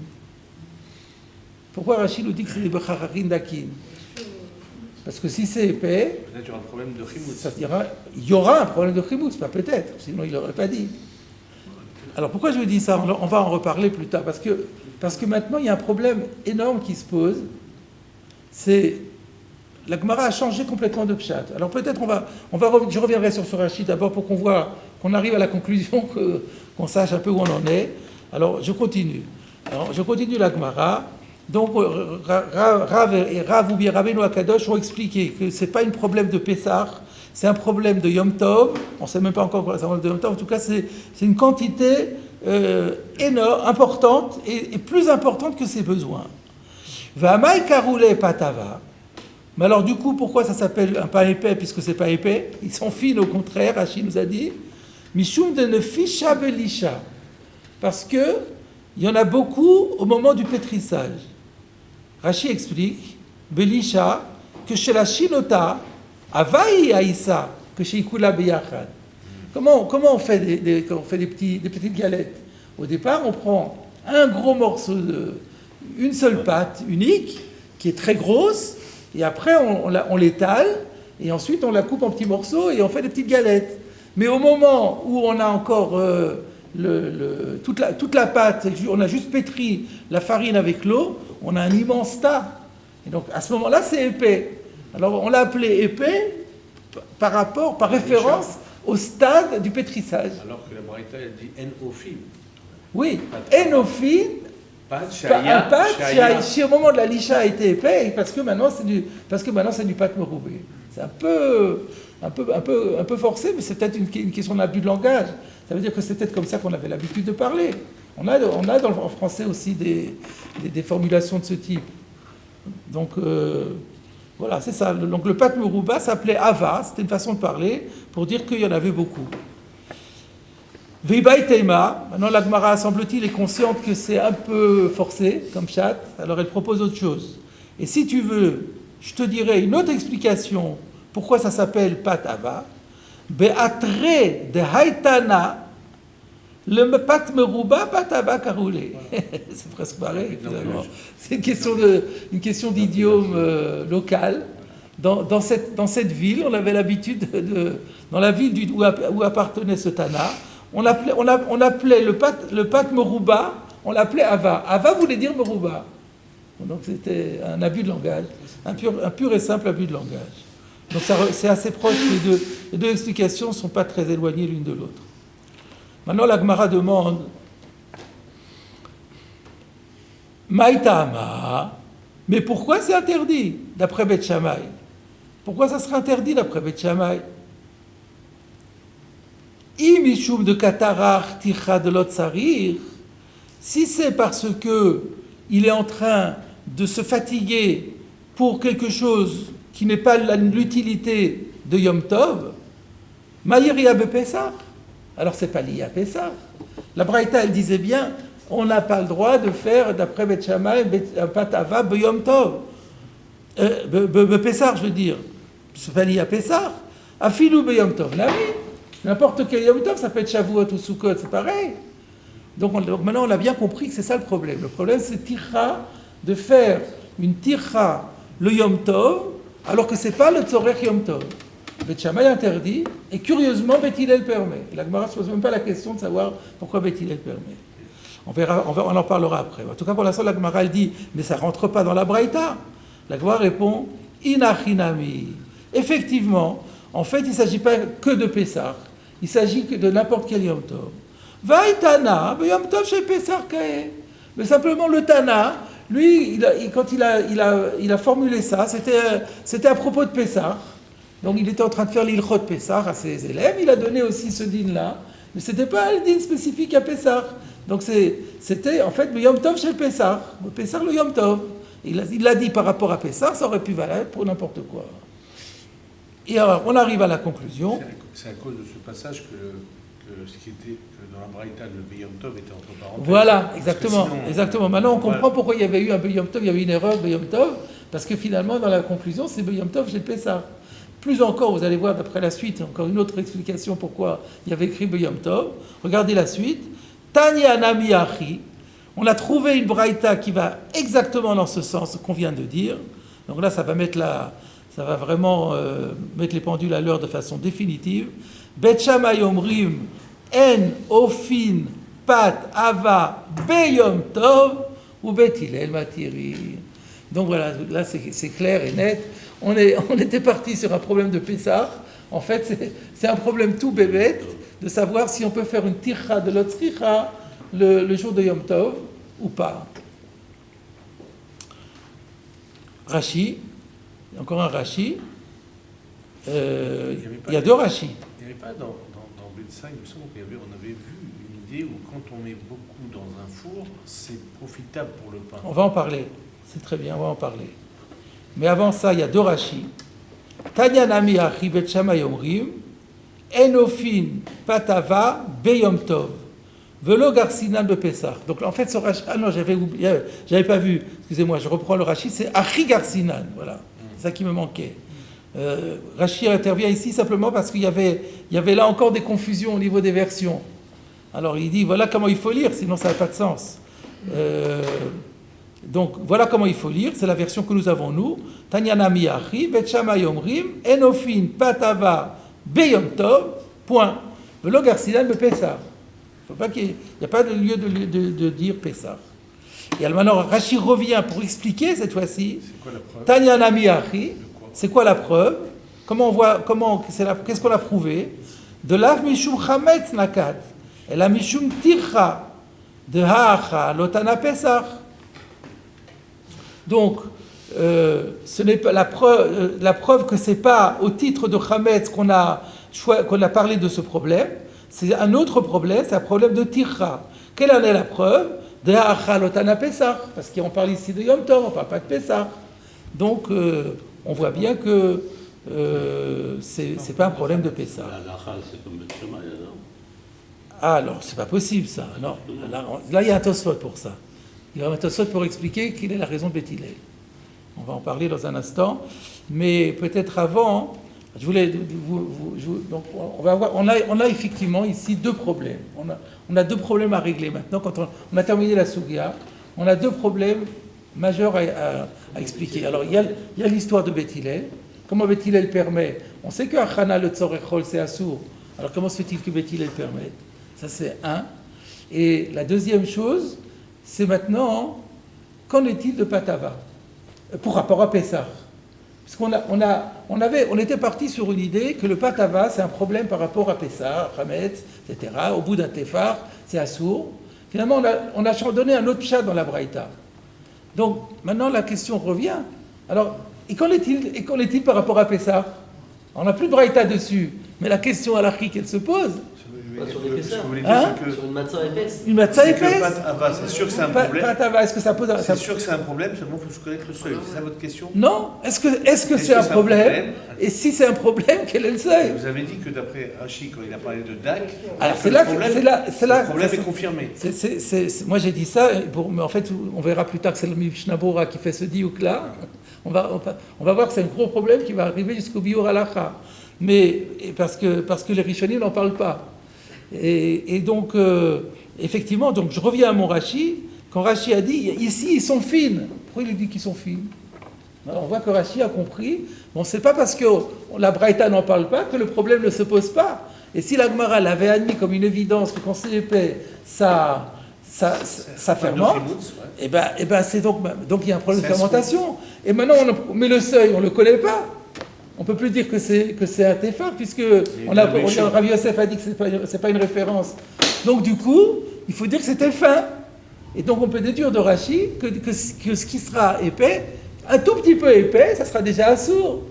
Pourquoi Rashi nous dit que c'est des Bechararin d'Akim? Parce que si c'est épais, peut-être il y aura un problème de chimoutz. Il y aura un problème de chimoutz, pas peut-être, sinon il l'aurait pas dit. Alors pourquoi je vous dis ça? On va en reparler plus tard, parce que maintenant il y a un problème énorme qui se pose. C'est la Gemara a changé complètement de pshat. Alors peut-être je reviendrai sur ce Rashi d'abord pour qu'on arrive à la conclusion, qu'on sache un peu où on en est. Alors je continue la Gemara. Donc, Rav ou bien Rabbeinu Akadosh ont expliqué que ce n'est pas un problème de Pessah, c'est un problème de Yom Tov. On ne sait même pas encore quoi c'est un problème de Yom Tov. En tout cas, c'est une quantité énorme, importante et plus importante que ses besoins. V'amai karoulé patava. Mais alors, du coup, pourquoi ça s'appelle un pain épais puisque ce n'est pas épais? Ils sont fines, au contraire, Rashi nous a dit. Mishum de nefisha belisha. Parce que il y en a beaucoup au moment du pétrissage. Rashi explique, Belisha, que chez la Shinota, Avaï Aïssa, que chez Ikula Beyachad. Comment on fait des petites galettes? Au départ, on prend un gros morceau une seule pâte unique, qui est très grosse, et après on l'étale, et ensuite on la coupe en petits morceaux, et on fait des petites galettes. Mais au moment où on a encore toute la pâte, on a juste pétri la farine avec l'eau, on a un immense tas. Et donc à ce moment-là, c'est épais. Alors on l'a appelé épais par référence au stade du pétrissage. Alors que la Braïta, elle dit Enophim. Oui, Enophim, un pâte, si au moment de la licha a été épais, parce que maintenant c'est du pâte meroubé. C'est un peu forcé, mais c'est peut-être une question d'abus de langage. Ça veut dire que c'est peut-être comme ça qu'on avait l'habitude de parler. On a en français aussi des formulations de ce type. Donc, voilà, c'est ça. Donc, le pâte merouba s'appelait Ava, c'était une façon de parler pour dire qu'il y en avait beaucoup. Veibaï Teima, maintenant la Gemara, semble-t-il, est consciente que c'est un peu forcé, comme chat, alors elle propose autre chose. Et si tu veux, je te dirai une autre explication pourquoi ça s'appelle pâte Ava. Be'atre de Haïtana, le pat merouba, pat ava karoulé. C'est presque pareil, finalement. C'est une question d'idiome local. Dans cette ville, on avait l'habitude dans la ville où appartenait ce Tana, on appelait le pat merouba, on l'appelait ava. Ava voulait dire merouba. Donc c'était un abus de langage, un pur et simple abus de langage. Donc c'est assez proche, les deux explications ne sont pas très éloignées l'une de l'autre. Maintenant la Gemara demande Maïtama, mais pourquoi c'est interdit d'après Beth Shammai? Pourquoi ça serait interdit d'après Beth Shammai? Imishum de Katarach ticha de l'otsarir, si c'est parce que il est en train de se fatiguer pour quelque chose qui n'est pas l'utilité de Yom Tov, Maïria Bepessah. Alors c'est pas lié à Pessah. La Braïta, elle disait bien, on n'a pas le droit de faire, d'après Beth Shammai, Patava Beyom Tov. Bepessah, je veux dire. C'est pas lié à Pessah. Afilou Beyom Tov. Là, oui. N'importe quel Yom Tov, ça peut être Shavuot ou Sukkot, c'est pareil. Donc maintenant, on a bien compris que c'est ça le problème. Le problème, c'est tircha, de faire une tircha le Yom Tov, alors que c'est pas le Tzorech Yom Tov. Beth Shammai interdit, et curieusement, Beth Hillel permet. Et la Gemara ne se pose même pas la question de savoir pourquoi Beth Hillel permet. On en parlera après. En tout cas, pour l'instant, la Gemara, elle dit, mais ça ne rentre pas dans la Braïta. La Gemara répond, inachinami. Effectivement, en fait, il ne s'agit pas que de Pessah, il s'agit que de n'importe quel Yom Tov. Vaïtana, Yom Tov chez Pessah Kae. Mais simplement le Tana, lui, quand il a formulé ça, c'était à propos de Pessah. Donc il était en train de faire l'ilchot Pessah à ses élèves, il a donné aussi ce din-là, mais ce n'était pas un din spécifique à Pessah. Donc c'était en fait le Yom Tov chez Pessah, le Pessah le Yom Tov. Il l'a dit par rapport à Pessah, ça aurait pu valoir pour n'importe quoi. Et alors, on arrive à la conclusion. C'est à cause de ce passage que ce qui était que dans la Braïta, le Yom Tov était entre parenthèses. Voilà, exactement. Sinon, exactement. Maintenant, on comprend pourquoi il y avait eu un Yom Tov, il y avait une erreur de Yom Tov, parce que finalement, dans la conclusion, c'est Yom Tov chez Pessah. Plus encore, vous allez voir d'après la suite, encore une autre explication pourquoi il y avait écrit Yom Tov. Regardez la suite. Tanya Nami Achi. On a trouvé une braïta qui va exactement dans ce sens qu'on vient de dire. Donc là, ça va vraiment mettre les pendules à l'heure de façon définitive. Bet Shammai Omrim En Ofin Pat Ava Beyom Tov ou Bet Hillel Matiri. Donc voilà, là c'est clair et net. On était parti sur un problème de Pessah. En fait, c'est un problème tout bébête de savoir si on peut faire une tircha de l'otzricha le jour de Yom Tov ou pas. Rashi, encore un Rashi. Il y a deux Rashi. Il n'y avait pas dans Betsa, il me semble on avait vu une idée où quand on met beaucoup dans un four, c'est profitable pour le pain. On va en parler. C'est très bien, on va en parler. Mais avant ça, il y a deux Rashi. Tanya Nami Achi Bet Shammai Omrim Enofin Patava Beyom Tov Velo Garsinan de Pessah. Donc en fait, ce Rashi, non, j'avais pas vu. Excusez-moi, je reprends le Rashi. C'est Achi Garsinan. Voilà, c'est ça qui me manquait. Rashi intervient ici simplement parce qu'il y avait là encore des confusions au niveau des versions. Alors il dit voilà comment il faut lire, sinon ça n'a pas de sens. Donc voilà comment il faut lire, c'est la version que nous avons nous. Tanyana miyachi, Bet Shammai Omrim, Enofin Patava Beyom Tov, point. Velo Garsinan de Pessah. Il n'y a pas de lieu de dire Pessah. Et alors maintenant Rashi revient pour expliquer cette fois-ci. C'est quoi la preuve? Tanyana miyachi. C'est quoi la preuve? Qu'est-ce qu'on a prouvé? De l'av mishum chametz nakat, et la mishum tircha de haacha lotana pesach. Donc, ce n'est pas la preuve que c'est pas au titre de chametz qu'on a parlé de ce problème. C'est un autre problème, c'est un problème de tircha. Quelle en est la preuve? De haacha lotana pesach, parce qu'on parle ici de Yom Tov, on ne parle pas de Pesach. Donc on voit bien que c'est pas un problème de Pessah. C'est comme Bet Shammai, non? Ah, alors, c'est pas possible, ça. Non. Là, il y a un Tosfot pour ça. Il y a un Tosfot pour expliquer quelle est la raison de Bet Hillel. On va en parler dans un instant. Mais peut-être avant, je voulais... donc, on a effectivement ici deux problèmes. On a deux problèmes à régler maintenant. Quand on a terminé la Sougia, on a deux problèmes majeur à expliquer. Alors, il y a l'histoire de Bet Hillel. Comment Bet Hillel permet? On sait que Achana le Tzorechol, c'est Assour. Alors, comment se fait-il que Bet Hillel permette? Ça, c'est un. Et la deuxième chose, c'est maintenant, qu'en est-il de Patava? Pour rapport à Pessah. Parce on était parti sur une idée que le Patava, c'est un problème par rapport à Pessah, Hametz, etc. Au bout d'un Tefar, c'est Assour. Finalement, on a donné un autre pshat dans la Braïta. Donc, maintenant, la question revient. Alors, et qu'en est-il par rapport à Pessah? On n'a plus de braïta dessus, mais la question halachique, elle se pose. Sur les Pessah. Sur une matzah épaisse. Une matzah épaisse. Pat Ava, c'est sûr que c'est un problème. Pat Ava, est-ce que ça pose... C'est sûr que c'est un problème, seulement il faut se connaître le seuil. C'est ça votre question? Non. Est-ce que c'est un problème? Et si c'est un problème, quel est le seuil? Vous avez dit que d'après Rashi, quand il a parlé de Dak, alors le problème est confirmé. Moi j'ai dit ça, mais en fait on verra plus tard que c'est le Mishnah Bora qui fait ce diouk-là. On va voir que c'est un gros problème qui va arriver jusqu'au Biur Halacha. Mais parce que les Rishonim n'en parlent pas. Et donc, effectivement, donc je reviens à mon Rashi. Quand Rashi a dit, ici ils sont fines. Pourquoi il dit qu'ils sont fines? Alors, on voit que Rashi a compris. Bon, c'est pas parce que la Braïta n'en parle pas que le problème ne se pose pas. Et si la Gemara l'avait admis comme une évidence que quand c'est épais, ça fermente, et ben c'est donc il y a un problème de fermentation. et maintenant on met le seuil, on ne le connaît pas. On ne peut plus dire que c'est un tefar, puisque Rav Yosef a dit que ce n'est pas une référence. Donc du coup, il faut dire que c'était fin. Et donc on peut déduire de Rashi que ce qui sera épais, un tout petit peu épais, ça sera déjà assourd.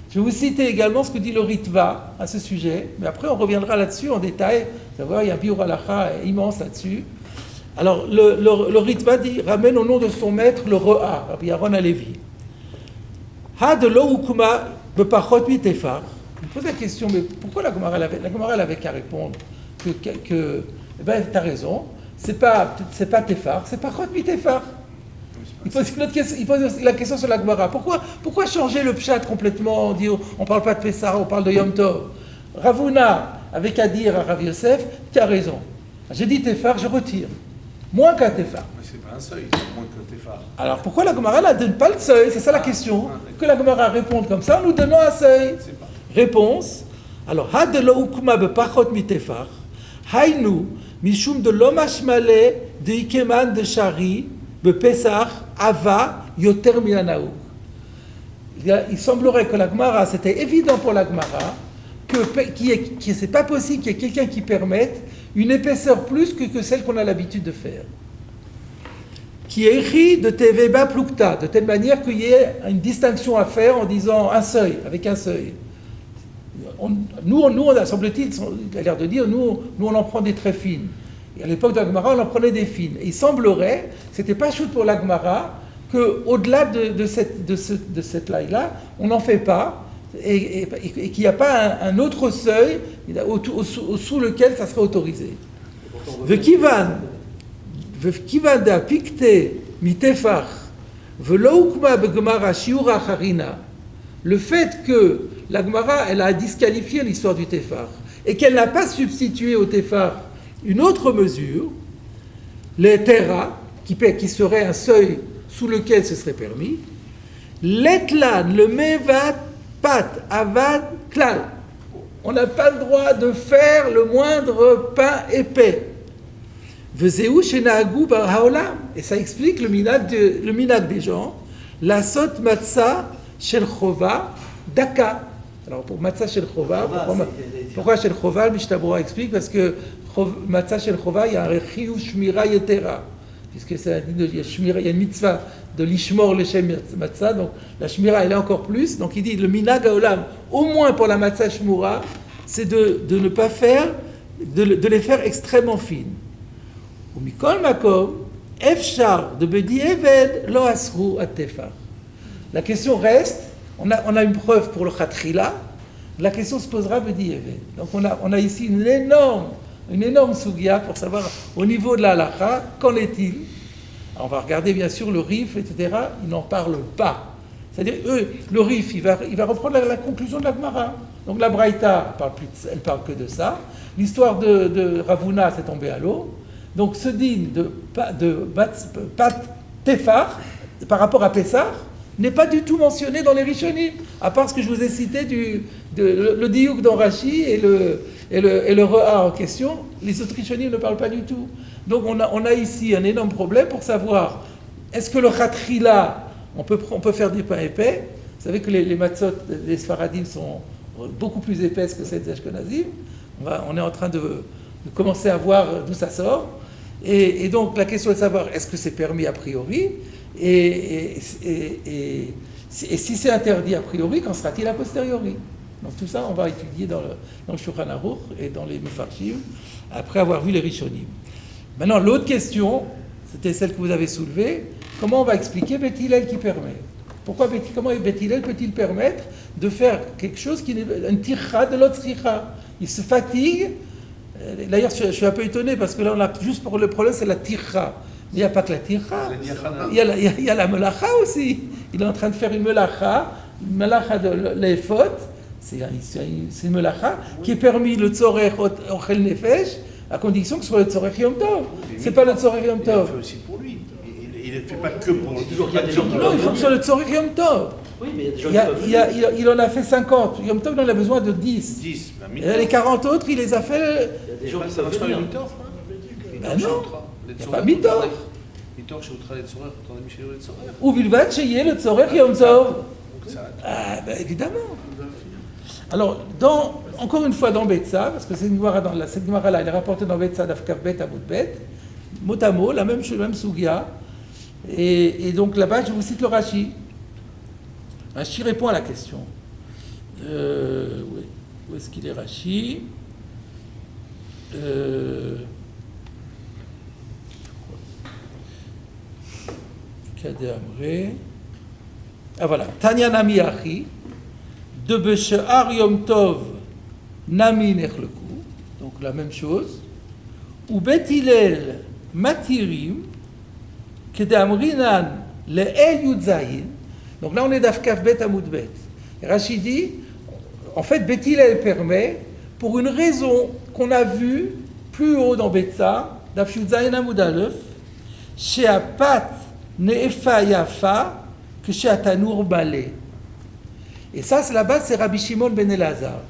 Je vais vous citer également ce que dit le Ritva à ce sujet, mais après on reviendra là-dessus en détail. Vous allez voir, il y a un biur halacha immense là-dessus. Alors le Ritva ramène au nom de son maître le Ro'a, Rabbi Aaron Halevi. Ha de lo ukuma bepachot mitefar. Il pose la question, mais pourquoi la Gemara avait qu'à répondre que eh ben, tu as raison, c'est pas tefar, c'est pachot mitefar. Il pose la question sur la Gemara. Pourquoi changer le pshat complètement? On ne parle pas de Pessah, on parle de Yom Tov. Ravuna avait qu'à dire à Rav Yosef, tu as raison. J'ai dit tefar, je retire. Moins qu'un tefar. Mais c'est pas un seuil, c'est moins qu'un tefar. Alors pourquoi la Gemara ne donne pas le seuil? C'est ça la question. Que la Gemara réponde comme ça en nous donnant un seuil. Réponse. Alors, ha de lo ukuma bepachot mitefar, hainu mishum de lo mashmale de ikeman de shari bepesach ava yoter minanaou. Il semblerait que la Gemara, c'était évident pour la Gemara que c'est pas possible qu'il y ait quelqu'un qui permette une épaisseur plus que celle qu'on a l'habitude de faire. Qui est écrit de Teveba Plukta, de telle manière qu'il y ait une distinction à faire en disant un seuil, avec un seuil. Nous, semble-t-il, il a l'air de dire, nous on en prend des très fines. Et à l'époque de la Gemara, on en prenait des fines. Et il semblerait, c'était pas chouette pour la Gemara, qu'au-delà de cette laï-là, on n'en fait pas, et qu'il n'y a pas un autre seuil sous lequel ça serait autorisé. Vekivan da pikte mitefach velo ukma begemara shiura harina. Le fait que la Gemara, elle a disqualifié l'histoire du tefar et qu'elle n'a pas substitué au tefar une autre mesure, les terra, qui serait un seuil sous lequel ce serait permis, l'etlan, le mevat pat avad klal. On n'a pas le droit de faire le moindre pain épais. Vezeu shenahagu bar haolam. Et ça explique le minag des gens. La sot matzah shel chova daka. Alors pour matzah shel chova, pourquoi shel chova? Le Mishnah explique parce que matzah shel chova, il y a un chiyuv shmira yetera, puisque il y a une mitzvah de l'ishmor leshem matzah, donc la shmira elle est encore plus. Donc il dit le minag haolam, au moins pour la matzah shmura, c'est de ne pas faire, de les faire extrêmement fines. Ou mikol makom efshar de bedi eved lo asru atefar. La question reste, on a une preuve pour le khatrila, la question se posera bedi eved. Donc on a ici une énorme sugia pour savoir au niveau de la halakha, qu'en est-il? Alors on va regarder bien sûr le Rif, etc. Il n'en parle pas. C'est-à-dire, le Rif, il va reprendre la conclusion de la Gemara. Donc la Braïta, elle parle que de ça. L'histoire de Ravuna, c'est tombé à l'eau. Donc ce din de Pat Tefar, par rapport à Pessah, n'est pas du tout mentionné dans les Rishonim, à part ce que je vous ai cité, le Diouk dans Rashi et le Re'a en question. Les autres Rishonim ne parlent pas du tout. Donc on a ici un énorme problème pour savoir, est-ce que le Khatrila, on peut faire des pains épais? Vous savez que les matzot des Sfaradim sont beaucoup plus épaisses que celles des Ashkenazim. On est en train de commencer à voir d'où ça sort. Et donc la question est de savoir, est-ce que c'est permis a priori? Et si c'est interdit a priori, qu'en sera-t-il a posteriori? Donc tout ça, on va étudier dans le Shulchan Aruch et dans les Mefarshim, après avoir vu les Rishonim. Maintenant, l'autre question, c'était celle que vous avez soulevée. Comment on va expliquer Beth Hillel qui permet? Comment Beth Hillel peut-il permettre de faire quelque chose qui n'est un tircha de l'autre tircha? Il se fatigue. D'ailleurs, je suis un peu étonné parce que là, on a juste pour le problème, c'est la tircha. Il n'y a pas que la tircha. Il y a la melacha aussi. Il est en train de faire une melacha de l'ephod. C'est une melacha qui est permis le tzorech ochel nefesh, à condition que ce soit le tzorech yom tov. C'est pas le tzorech yom tov. Il le fait aussi pour lui. Il ne le fait pas que pour lui. Non, il faut que ce soit le tzorech yom tov. Oui, mais il y a des gens il en a fait 50. Yom tov, il en a besoin de 10. 10. Et les 40 autres, il les a fait. Il y a des gens qui peuvent venir. Ben non. Il n'y a pas mitor. מתוך שהותרה לצורך, אותו משלו לצורך. ובלבד שיהיה לצורך יום טוב. קצת. Ah, ben, évidemment. Alors, encore une fois dans Betsa, parce que cette Gemara-là, elle est rapportée dans Betsa d'Afkav Bet à Bet, mot à mot, la même Sugia. Et donc là-bas, je vous cite le Rashi. Rashi répond à la question. Où est-ce qu'il est, Rashi? Kadeh Amré. Ah voilà. Tanya Nami Achi. De Beshe'ar Yom Tov Nami Nechleku. Donc la même chose. Ou Bet Hillel Matirim. Kedeh Amrinan Le'el Yudzayin. Donc là on est d'Afkaf Bet Amud Bet. Et Rashi dit, en fait Bet Hillel permet, pour une raison qu'on a vue plus haut dans Betsa, Daf Yudzayin Amud Aleph, She'apat Ne'efa Yafa, que She'atanour Balé. Et ça, c'est là-bas, c'est Rabbi Shimon ben Elazar.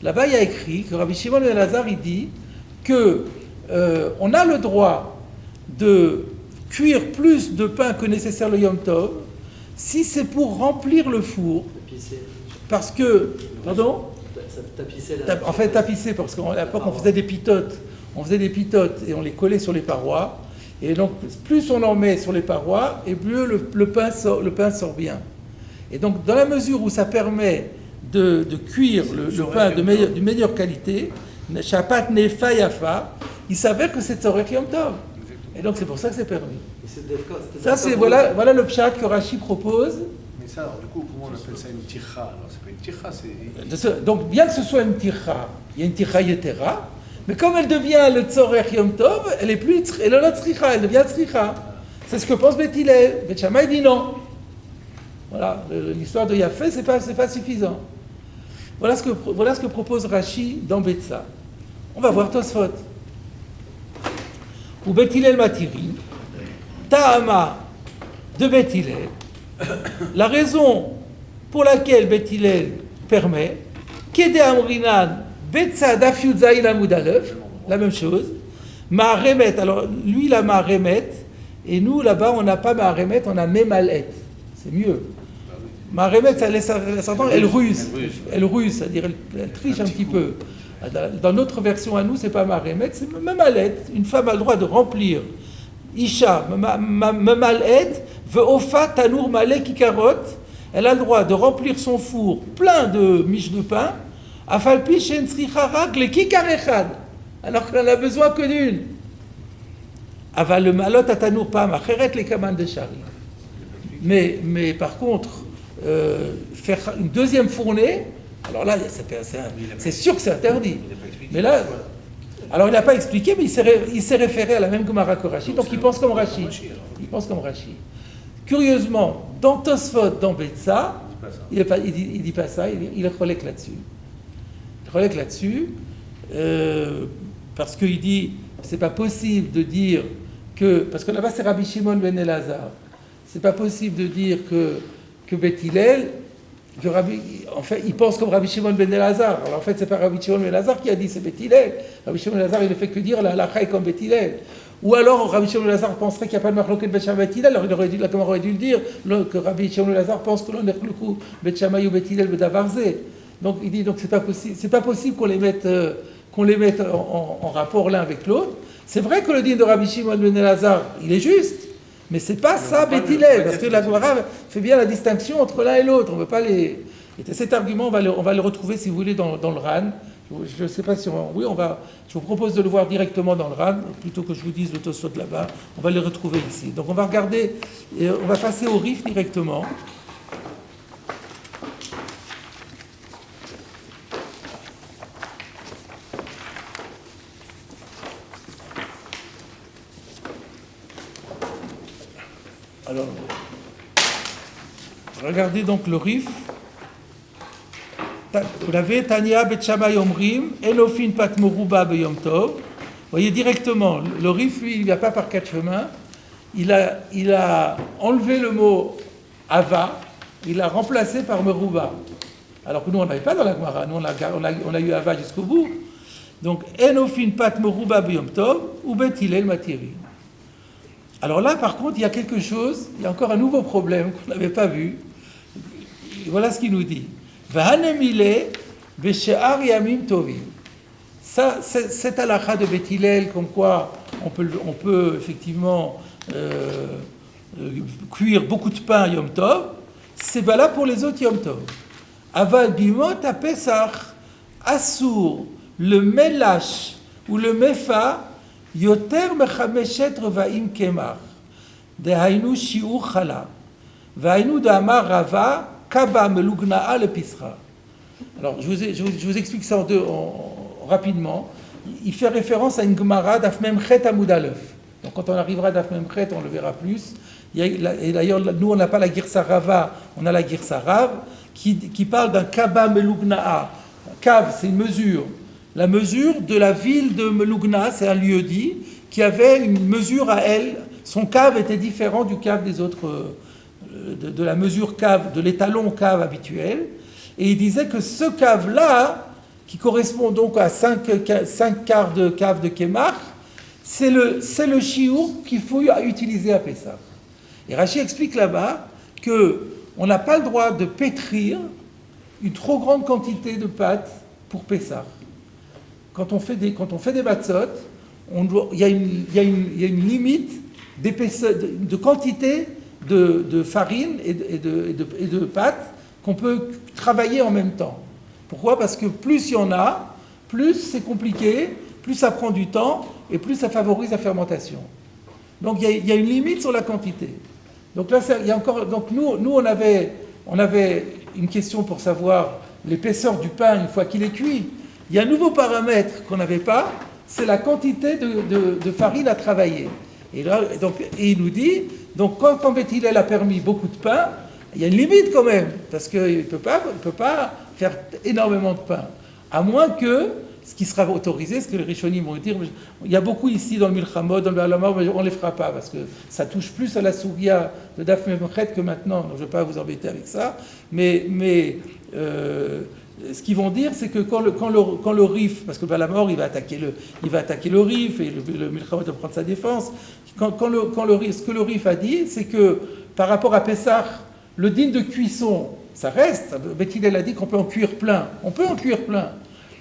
Là-bas, il y a écrit que Rabbi Shimon ben Elazar, il dit que on a le droit de cuire plus de pain que nécessaire le Yom Tov si c'est pour remplir le four. Tapisser. Parce que, pardon, Tapisser en fait, tapisser, parce qu'à l'époque, on faisait des pitotes. On faisait des pitotes et on les collait sur les parois. Et donc, plus on en met sur les parois, et plus le pain sort bien. Et donc, dans la mesure où ça permet de cuire le pain de meilleure qualité, Shapat Nefa Yafa, il s'avère que c'est Tzorech Yom Tov. Et donc, c'est pour ça que c'est permis. Ça, c'est voilà le pshat que Rashi propose. Mais ça, alors, du coup, comment on appelle ça une tircha? Alors, c'est pas une tircha, c'est... Donc, bien que ce soit une tircha, il y a une tircha yetera, mais comme elle devient le Tzorech Yom Tov, elle est plus, elle est la tzricha, elle devient tzricha. C'est ce que pense Bet Hillel. Bet Shammai dit non. Voilà, l'histoire de Yafé, c'est pas suffisant. Voilà ce que propose Rashi dans Betsa. On va voir Tosfot. Ou Bet Hillel Matirim, Ta'ama de Bet Hillel. La raison pour laquelle Bet Hillel permet, Kedeh Amrinan, Betsa Daf Yudzayin Amud Aleph, la même chose. Ma'aremet, alors lui il a Ma'aremet, et nous là-bas on n'a pas Ma'aremet, on a Memalet. C'est mieux. Ma'aremet, ça laisse entendre, elle ruse, c'est-à-dire elle triche un petit peu. Dans notre version à nous, c'est pas Ma'aremet, c'est Memalet. Une femme a le droit de remplir. Isha, Memalet, Ve'ofa Tanour Malé Kikarot, elle a le droit de remplir son four plein de miches de pain, Afalpi Shen Sricharak le Kikar Echad, alors qu'elle n'a besoin que d'une. Aval le Malot Atanour Pam, Acheret les Kaman de Shari. Mais par contre, faire une deuxième fournée, alors là, c'est sûr que c'est interdit. Mais là, alors il n'a pas expliqué, mais il s'est référé à la même Gemara que Rashi, donc il pense comme Rashi. Il pense comme Rashi. Curieusement, dans Tosfot, dans Betsa, il dit pas ça, il relèque là-dessus. Il relèque là-dessus, parce qu'il dit, c'est pas possible de dire que, parce que là-bas c'est Rabbi Shimon ben Elazar, c'est pas possible de dire que Bet Hillel, en fait, il pense comme Rabbi Shimon ben Elazar. Alors en fait, c'est pas Rabbi Shimon ben Elazar qui a dit c'est Bet Hillel. Rabbi Shimon ben Elazar, il ne fait que dire la halakha est comme Bet Hillel. Ou alors Rabbi Shimon ben Elazar penserait qu'il n'y a pas de marloquet de Bet Shammai Bet Hillel. Alors la Gemara aurait dû le dire que Rabbi Shimon ben Elazar pense que l'on est le coup Bet Shammai ou Bet Hillel Bedavarze. Donc il dit donc c'est pas possible qu'on les mette en rapport l'un avec l'autre. C'est vrai que le din de Rabbi Shimon ben Elazar, il est juste. Mais c'est pas ça Bet Hillel, parce que la Gemara fait bien la distinction entre l'un et l'autre. On veut pas les. Et cet argument, on va le retrouver, si vous voulez, dans le RAN. Je ne sais pas si oui, je vous propose de le voir directement dans le RAN, plutôt que je vous dise le Tosfot là-bas. On va le retrouver ici. Donc on va regarder, et on va passer au Rif directement. Alors, regardez donc le Rif. Vous l'avez, Tania Bet Shammai Omrim, Enofin Pat Moruba Beyom Tov. Vous voyez directement, le Rif, lui, il ne vient pas par quatre chemins. Il a enlevé le mot Ava, il l'a remplacé par Meruba. Alors que nous, on n'avait pas dans la Gemara, nous, on a eu Ava jusqu'au bout. Donc, Enofin Pat Moruba Beyom Tov, ou Bet Hillel Matiri. Alors là, par contre, il y a quelque chose, il y a encore un nouveau problème qu'on n'avait pas vu. Voilà ce qu'il nous dit. Vahanemile beshe'ar yamim tovim. Ça, cette halakha de Beth Hillel, comme quoi on peut effectivement cuire beaucoup de pain Yom Tov, c'est valable pour les autres Yom Tov. Aval bimot à Pesach, Assour, le Melash ou le Mefa, Yoter mechameshet revaim kemar, dehainu shiur chala, vainu d'amar rava, kaba melugna'a le pisra. Alors, je vous explique ça rapidement. Il fait référence à une Gemara d'Af Memchet Amoud Aleph. Donc, quand on arrivera d'Af Memchet, on le verra plus. Et d'ailleurs, nous, on n'a pas la Girsa Rava, on a la Girsa Rav, qui parle d'un Kaba Melugna'a. Kav, c'est une mesure. La mesure de la ville de Melugna, c'est un lieu dit, qui avait une mesure à elle. Son cave était différent du cave des autres, de la mesure cave, de l'étalon cave habituel. Et il disait que ce cave-là, qui correspond donc à 5 quarts de cave de Kémar, c'est le chiour qu'il faut utiliser à Pessah. Et Rashi explique là-bas qu'on n'a pas le droit de pétrir une trop grande quantité de pâte pour Pessah. Quand on fait des matzot, il y a une limite d'épaisseur, de quantité de farine et de pâte qu'on peut travailler en même temps. Pourquoi ? Parce que plus il y en a, plus c'est compliqué, plus ça prend du temps et plus ça favorise la fermentation. Donc il y a une limite sur la quantité. Donc là, il y a encore. Donc nous on avait une question pour savoir l'épaisseur du pain une fois qu'il est cuit. Il y a un nouveau paramètre qu'on n'avait pas, c'est la quantité de farine à travailler. Et là, il nous dit, donc quand Beth Hillel a permis beaucoup de pain, il y a une limite quand même, parce qu'il ne peut pas faire énormément de pain. À moins que, ce qui sera autorisé, ce que les Rishonim vont dire, il y a beaucoup ici dans le Milchamot, dans le Balamar, mais on ne les fera pas, parce que ça touche plus à la Sougia de Daf Memchet que maintenant, donc je ne vais pas vous embêter avec ça, mais ce qu'ils vont dire, c'est que quand le Rif, parce que Balamor, il va attaquer le Rif, et le Milchamot va prendre sa défense, ce que le Rif a dit, c'est que par rapport à Pessah, le din de cuisson, ça reste. Beth Hillel a dit qu'on peut en cuire plein. On peut en cuire plein.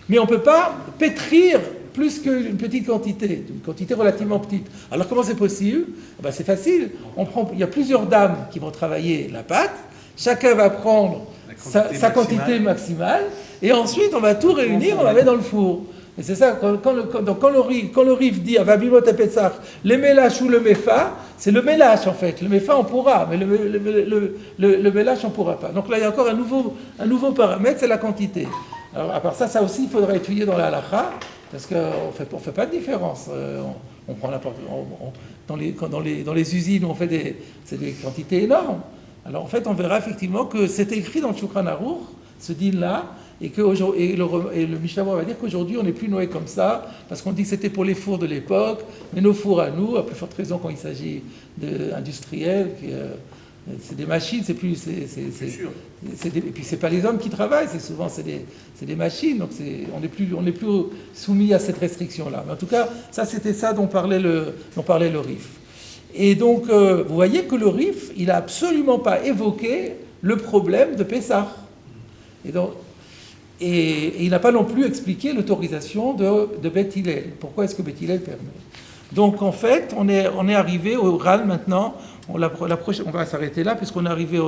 Mais on ne peut pas pétrir plus qu'une petite quantité, une quantité relativement petite. Alors comment c'est possible ? C'est facile. Il y a plusieurs dames qui vont travailler la pâte. Chacun va prendre sa quantité maximale. Et ensuite, on va tout réunir, on la met dans le four. Et c'est ça, quand le Rif dit Avabimot et Petsach, le Mélash ou le Mefa, c'est le Mélash en fait. Le Mefa on pourra, mais le Mélash on ne pourra pas. Donc là il y a encore un nouveau paramètre, c'est la quantité. Alors à part ça aussi il faudra étudier dans la halakha, parce qu'on ne fait pas de différence. On prend dans les usines, on fait c'est des quantités énormes. Alors en fait on verra effectivement que c'est écrit dans le Shulchan Aruch, ce din-là, et le Mishnah va dire qu'aujourd'hui on n'est plus noué comme ça, parce qu'on dit que c'était pour les fours de l'époque, mais nos fours à nous, à plus forte raison quand il s'agit d'industriels, c'est des machines, c'est plus... et puis c'est pas les hommes qui travaillent, c'est des machines, donc on n'est plus soumis à cette restriction-là. Mais en tout cas, c'était ça dont parlait le Rif. Et donc, vous voyez que le Rif, il n'a absolument pas évoqué le problème de Pessah. Et il n'a pas non plus expliqué l'autorisation de Beth Hillel. Pourquoi est-ce que Beth Hillel permet ? Donc en fait, on est arrivé au RAL maintenant. On va s'arrêter là puisqu'on est arrivé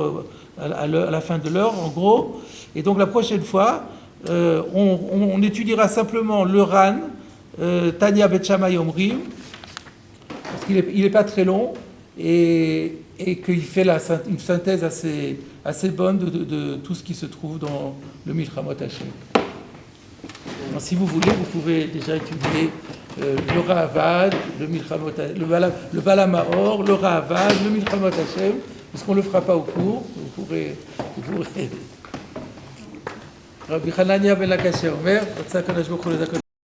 à la fin de l'heure en gros. Et donc la prochaine fois, on étudiera simplement le RAN, Tanya Bet Shammai Omrim, parce qu'il n'est pas très long et qu'il fait une synthèse assez bonne de tout ce qui se trouve dans le Milchamot Hashem. Donc, si vous voulez, vous pouvez déjà étudier le Ra'avad, le Balamahor, le Ra'avad, le Milchamot Hashem, parce qu'on ne le fera pas au cours. Vous pourrez Rabbi Hanania ben Lakashé Omer,